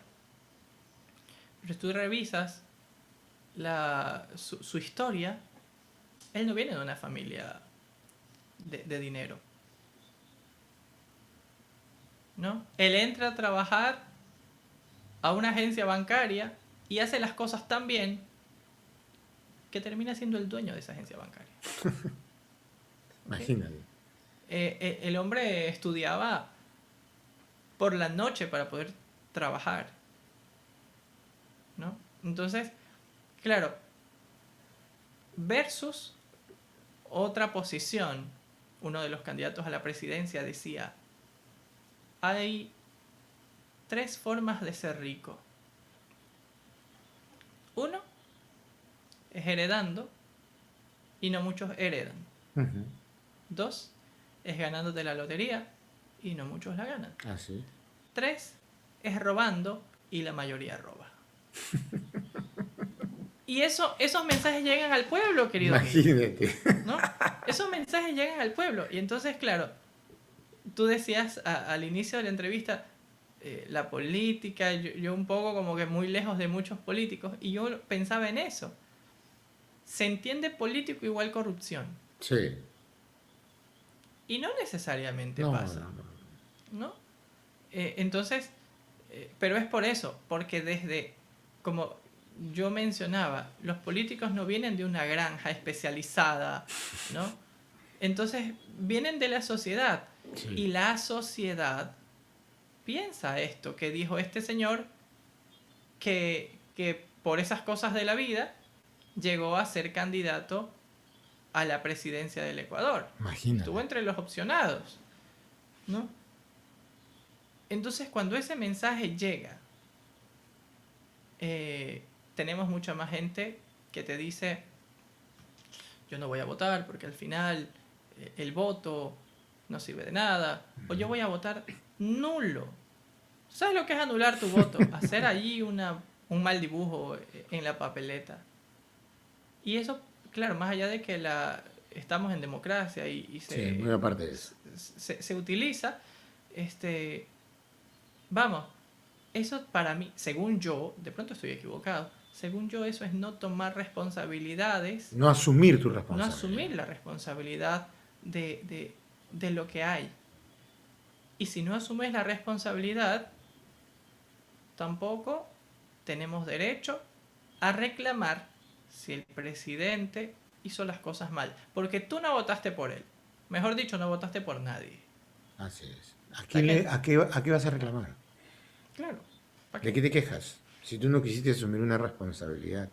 Pero si tú revisas su historia, él no viene de una familia de dinero, ¿no? Él entra a trabajar a una agencia bancaria y hace las cosas tan bien que termina siendo el dueño de esa agencia bancaria. Imagínate. El hombre estudiaba por la noche para poder trabajar, ¿no? Entonces, claro, versus otra posición, uno de los candidatos a la presidencia decía, hay 3 formas de ser rico. 1 es heredando y no muchos heredan. 2 es ganándote la lotería y no muchos la ganan. 3 es robando y la mayoría roba. Y esos mensajes llegan al pueblo, querido Imagínate. amigo, ¿no? Esos mensajes llegan al pueblo. Y entonces, claro, tú decías al inicio de la entrevista, la política, yo un poco como que muy lejos de muchos políticos, y yo pensaba en eso. Se entiende político igual corrupción. Sí. Y no necesariamente pasa. ¿No? Entonces, pero es por eso, porque desde, como yo mencionaba, los políticos no vienen de una granja especializada, ¿no? Entonces, vienen de la sociedad. Sí. Y la sociedad piensa esto que dijo este señor, que por esas cosas de la vida llegó a ser candidato a la presidencia del Ecuador. Imagínate. Estuvo entre los opcionados, ¿no? Entonces, cuando ese mensaje llega, tenemos mucha más gente que te dice, yo no voy a votar porque al final el voto no sirve de nada, o yo voy a votar nulo. ¿Sabes lo que es anular tu voto? Hacer allí un mal dibujo en la papeleta. Y eso, claro, más allá de que estamos en democracia y muy aparte de eso. Se utiliza, vamos, eso para mí, según yo, de pronto estoy equivocado, según yo, eso es no tomar responsabilidades, No asumir tu no responsabilidad. asumir la responsabilidad de lo que hay. Y si no asumes la responsabilidad, tampoco tenemos derecho a reclamar si el presidente hizo las cosas mal. Porque tú no votaste por él. Mejor dicho, no votaste por nadie. Así es. ¿A, ¿Para quién qué? a qué vas a reclamar? Claro, ¿para ¿De qué? qué te quejas? Si tú no quisiste asumir una responsabilidad.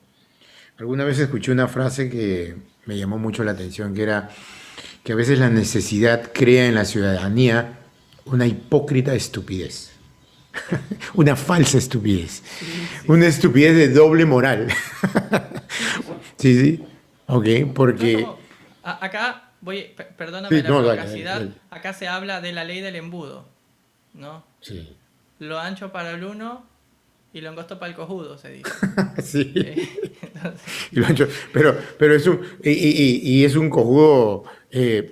Alguna vez escuché una frase que me llamó mucho la atención, que era que a veces la necesidad crea en la ciudadanía una hipócrita estupidez, una falsa estupidez, Sí, sí, una sí. estupidez de doble moral. Sí, sí, ok, No es porque... como... acá, perdóname Sí, la no, dale, dale, procacidad, dale. acá se habla de la ley del embudo, ¿no? Sí, Lo ancho para el uno y lo angosto para el cojudo, se dice. sí. Entonces, Y lo han hecho, pero es un, y es un cojudo,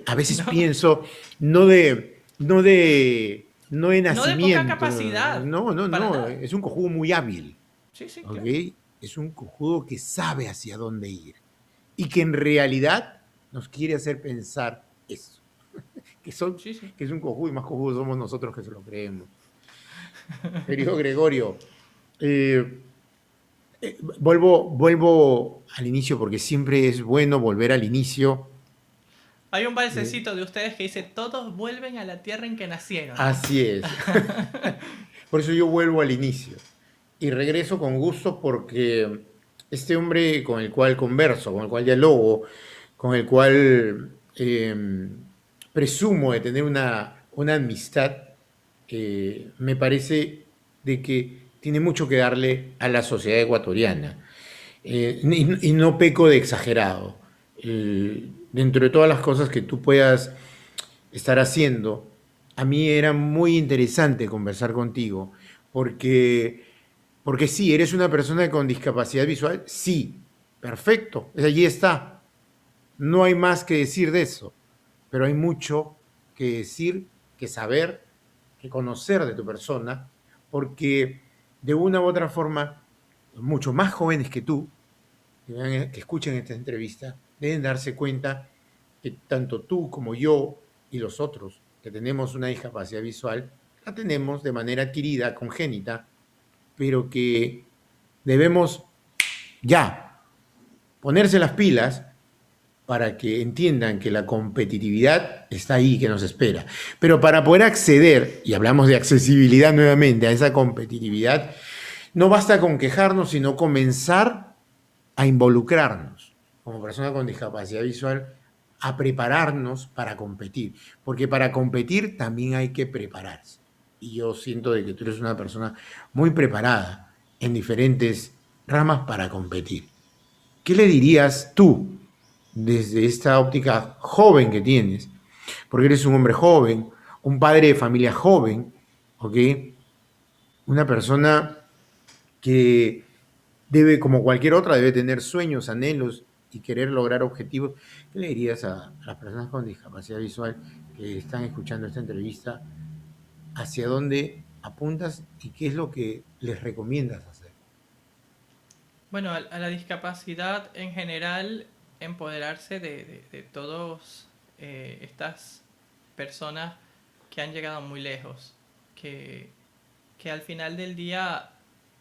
a veces no, pienso, no de no de poca nacimiento, capacidad, para no, nada. es un cojudo muy hábil, Sí, sí, ¿ok? claro. Es un cojudo que sabe hacia dónde ir y que en realidad nos quiere hacer pensar eso, que, son, Sí, sí. que es un cojudo y más cojudo somos nosotros que se lo creemos. Querido Gregorio, eh, vuelvo al inicio porque siempre es bueno volver al inicio. Hay un Eh, balsecito de ustedes que dice, todos vuelven a la tierra en que nacieron, ¿no? Así es. Por eso yo vuelvo al inicio. Y regreso con gusto porque este hombre con el cual converso, con el cual dialogo, con el cual presumo de tener una amistad, me parece de que tiene mucho que darle a la sociedad ecuatoriana. Y no peco de exagerado. Dentro de todas las cosas que tú puedas estar haciendo, a mí era muy interesante conversar contigo, porque, porque sí, eres una persona con discapacidad visual, sí, perfecto, allí está. No hay más que decir de eso, pero hay mucho que decir, que saber, que conocer de tu persona, porque de una u otra forma, mucho más jóvenes que tú, que escuchen esta entrevista, deben darse cuenta que tanto tú como yo y los otros que tenemos una discapacidad visual, la tenemos de manera adquirida, congénita, pero que debemos ya ponerse las pilas para que entiendan que la competitividad está ahí, que nos espera. Pero para poder acceder, y hablamos de accesibilidad nuevamente, a esa competitividad, no basta con quejarnos, sino comenzar a involucrarnos como persona con discapacidad visual, a prepararnos para competir, porque para competir también hay que prepararse. Y yo siento de que tú eres una persona muy preparada en diferentes ramas para competir. ¿Qué le dirías tú desde esta óptica joven que tienes? Porque eres un hombre joven, un padre de familia joven, ¿ok? Una persona que debe, como cualquier otra, debe tener sueños, anhelos y querer lograr objetivos. ¿Qué le dirías a las personas con discapacidad visual que están escuchando esta entrevista? ¿Hacia dónde apuntas y qué es lo que les recomiendas hacer? Bueno, a la discapacidad en general, empoderarse de todas estas personas que han llegado muy lejos, que, que al final del día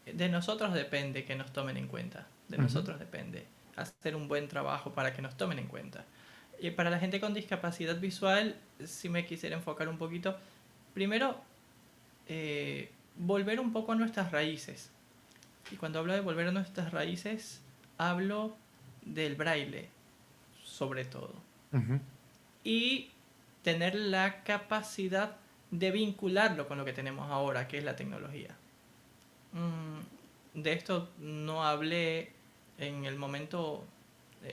de nosotros depende que nos tomen en cuenta, de Uh -huh. nosotros depende hacer un buen trabajo para que nos tomen en cuenta. Y para la gente con discapacidad visual, si me quisiera enfocar un poquito, primero, volver un poco a nuestras raíces. Y cuando hablo de volver a nuestras raíces, hablo del braille, sobre todo. Uh -huh. Y tener la capacidad de vincularlo con lo que tenemos ahora, que es la tecnología. De esto no hablé en el momento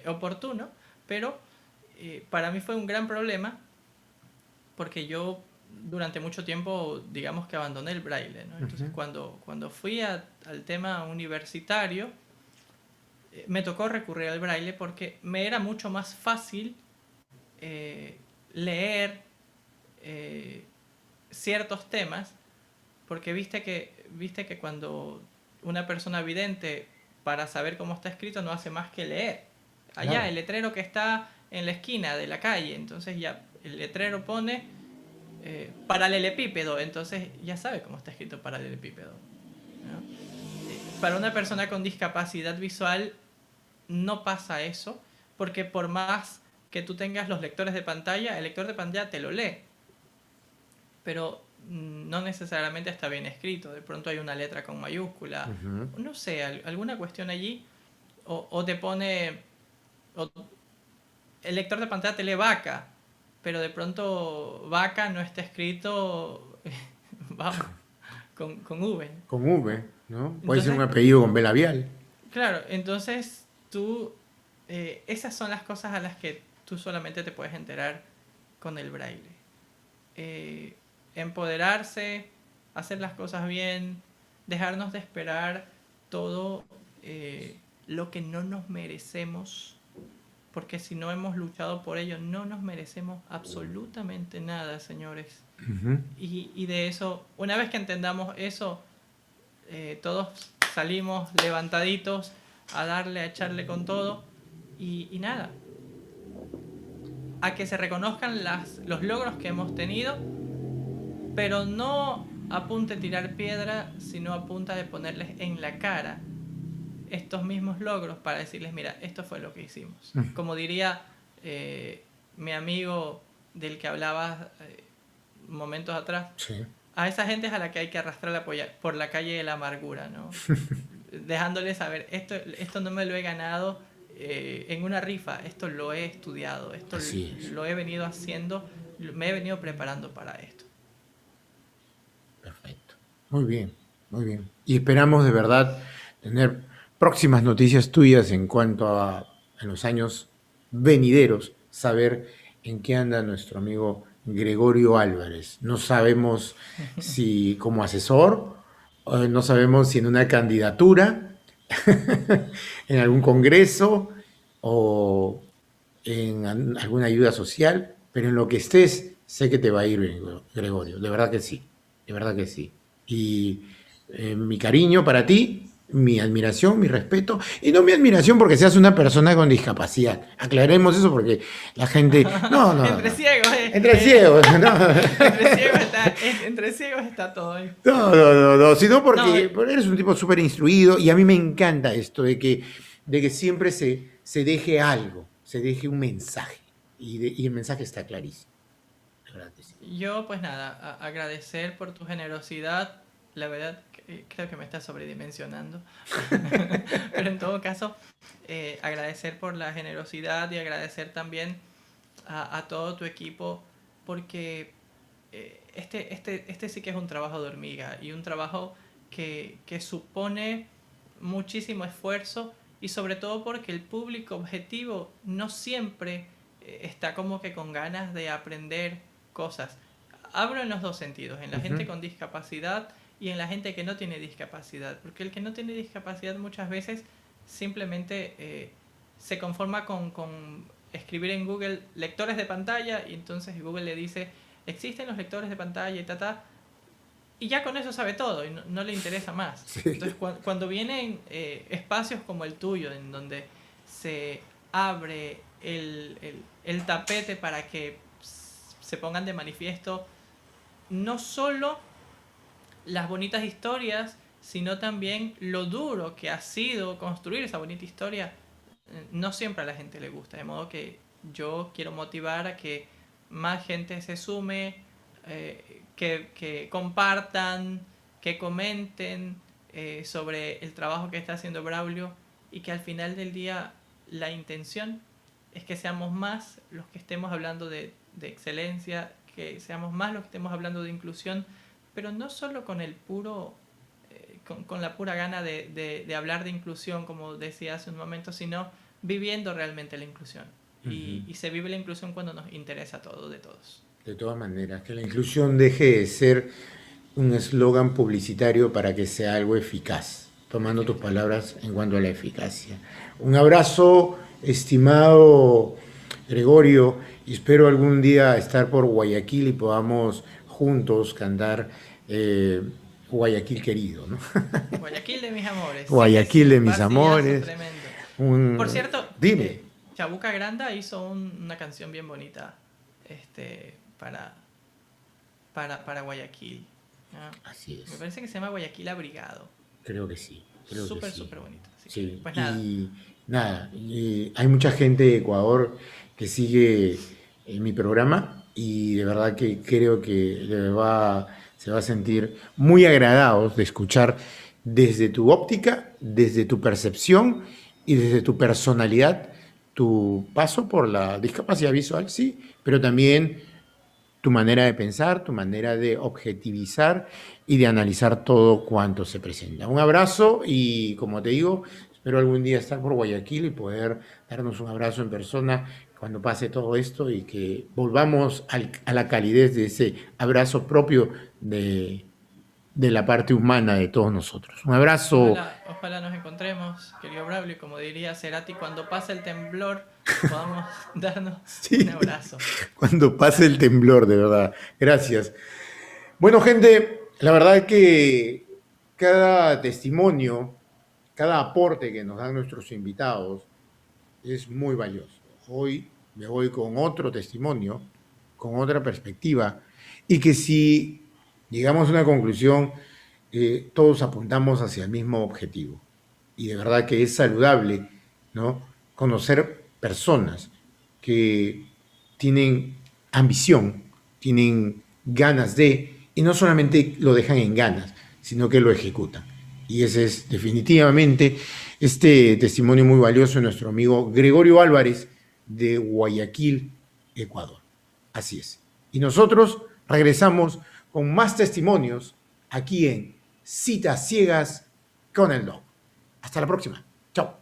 oportuno, pero para mí fue un gran problema porque yo durante mucho tiempo, digamos que abandoné el braille, ¿no? Uh Entonces -huh. cuando fui al tema universitario, me tocó recurrir al braille porque me era mucho más fácil eh, leer eh, ciertos temas, porque viste que cuando una persona vidente para saber cómo está escrito no hace más que leer. Allá, claro, el letrero que está en la esquina de la calle, entonces ya el letrero pone paralelepípedo, entonces ya sabe cómo está escrito paralelepípedo, ¿no? Para una persona con discapacidad visual no pasa eso, porque por más que tú tengas los lectores de pantalla, el lector de pantalla te lo lee, pero no necesariamente está bien escrito. De pronto hay una letra con mayúscula, no sé, alguna cuestión allí, o te pone, o el lector de pantalla te lee vaca, pero de pronto vaca no está escrito vamos, con V. Con V, ¿no? Puede ser un apellido con B labial. Claro, entonces tú, esas son las cosas a las que tú solamente te puedes enterar con el braille. Empoderarse, hacer las cosas bien, dejarnos de esperar todo lo que no nos merecemos, porque si no hemos luchado por ello, no nos merecemos absolutamente nada, señores. Y de eso, una vez que entendamos eso, todos salimos levantaditos a darle, a echarle con todo, y nada, a que se reconozcan los logros que hemos tenido, pero no a punta de tirar piedra, sino a punta de ponerles en la cara estos mismos logros para decirles, mira, esto fue lo que hicimos. Como diría mi amigo del que hablabas momentos atrás, sí, a esa gente es a la que hay que arrastrar por la calle de la amargura, ¿no? Dejándoles saber, esto no me lo he ganado en una rifa, esto lo he estudiado, esto lo he venido haciendo, me he venido preparando para esto. Perfecto. Muy bien, muy bien. Y esperamos de verdad tener próximas noticias tuyas en cuanto a, en los años venideros, saber en qué anda nuestro amigo Gregorio Álvarez. No sabemos si como asesor, no sabemos si en una candidatura, en algún congreso o en alguna ayuda social, pero en lo que estés, sé que te va a ir bien, Gregorio. De verdad que sí, de verdad que sí. Y mi cariño para ti, mi admiración, mi respeto, y no mi admiración porque seas una persona con discapacidad. Aclaremos eso porque la gente... No. Entre ciegos, Entre ciegos, no. Entre ciegos está todo ahí. No, sino porque eres un tipo súper instruido y a mí me encanta esto de que siempre se deje algo, se deje un mensaje y el mensaje está clarísimo. La verdad que sí. Yo pues nada, agradecer por tu generosidad. La verdad, creo que me estás sobredimensionando. Pero en todo caso, agradecer por la generosidad y agradecer también a todo tu equipo, porque este sí que es un trabajo de hormiga y un trabajo que supone muchísimo esfuerzo, y sobre todo porque el público objetivo no siempre está como que con ganas de aprender cosas. Hablo en los dos sentidos, en la gente con discapacidad y en la gente que no tiene discapacidad, porque el que no tiene discapacidad muchas veces simplemente se conforma con escribir en Google lectores de pantalla, y entonces Google le dice, existen los lectores de pantalla y ya con eso sabe todo y no le interesa más. Sí. Entonces cuando vienen espacios como el tuyo, en donde se abre el tapete para que se pongan de manifiesto no solo las bonitas historias, sino también lo duro que ha sido construir esa bonita historia, no siempre a la gente le gusta. De modo que yo quiero motivar a que más gente se sume, que compartan, que comenten sobre el trabajo que está haciendo Braulio, y que al final del día la intención es que seamos más los que estemos hablando de excelencia, que seamos más los que estemos hablando de inclusión, pero no solo con el puro con la pura gana de hablar de inclusión, como decía hace un momento, sino viviendo realmente la inclusión. Y se vive la inclusión cuando nos interesa todo de todos. De todas maneras, que la inclusión deje de ser un eslogan publicitario para que sea algo eficaz, tomando tus palabras en cuanto a la eficacia. Un abrazo, estimado Gregorio, y espero algún día estar por Guayaquil y podamos juntos cantar Guayaquil querido, ¿no? Guayaquil de mis amores. Guayaquil de mis partidazo amores. tremendo. Por cierto, Dime. Chabuca Granda hizo una canción bien bonita para Guayaquil. ¿No? Así es. Me parece que se llama Guayaquil Abrigado. Creo que sí. Súper bonito. Sí. Pues nada. Y nada, hay mucha gente de Ecuador que sigue mi programa y de verdad que creo que se va a sentir muy agradados de escuchar desde tu óptica, desde tu percepción y desde tu personalidad tu paso por la discapacidad visual, sí, pero también tu manera de pensar, tu manera de objetivizar y de analizar todo cuanto se presenta. Un abrazo y, como te digo, espero algún día estar por Guayaquil y poder darnos un abrazo en persona cuando pase todo esto y que volvamos a la calidez de ese abrazo propio de la parte humana de todos nosotros. Un abrazo. Ojalá nos encontremos, querido Braulio, como diría Cerati, cuando pase el temblor podamos darnos un abrazo. Cuando pase el temblor, de verdad. Gracias. Bueno, gente, la verdad es que cada testimonio, cada aporte que nos dan nuestros invitados es muy valioso. Hoy me voy con otro testimonio, con otra perspectiva, y que si llegamos a una conclusión, todos apuntamos hacia el mismo objetivo. Y de verdad que es saludable, ¿no?, conocer personas que tienen ambición, tienen ganas de, y no solamente lo dejan en ganas, sino que lo ejecutan. Y ese es definitivamente este testimonio muy valioso de nuestro amigo Gregorio Álvarez de Guayaquil, Ecuador. Así es. Y nosotros regresamos con más testimonios aquí en Citas Ciegas con el Doc. Hasta la próxima. Chao.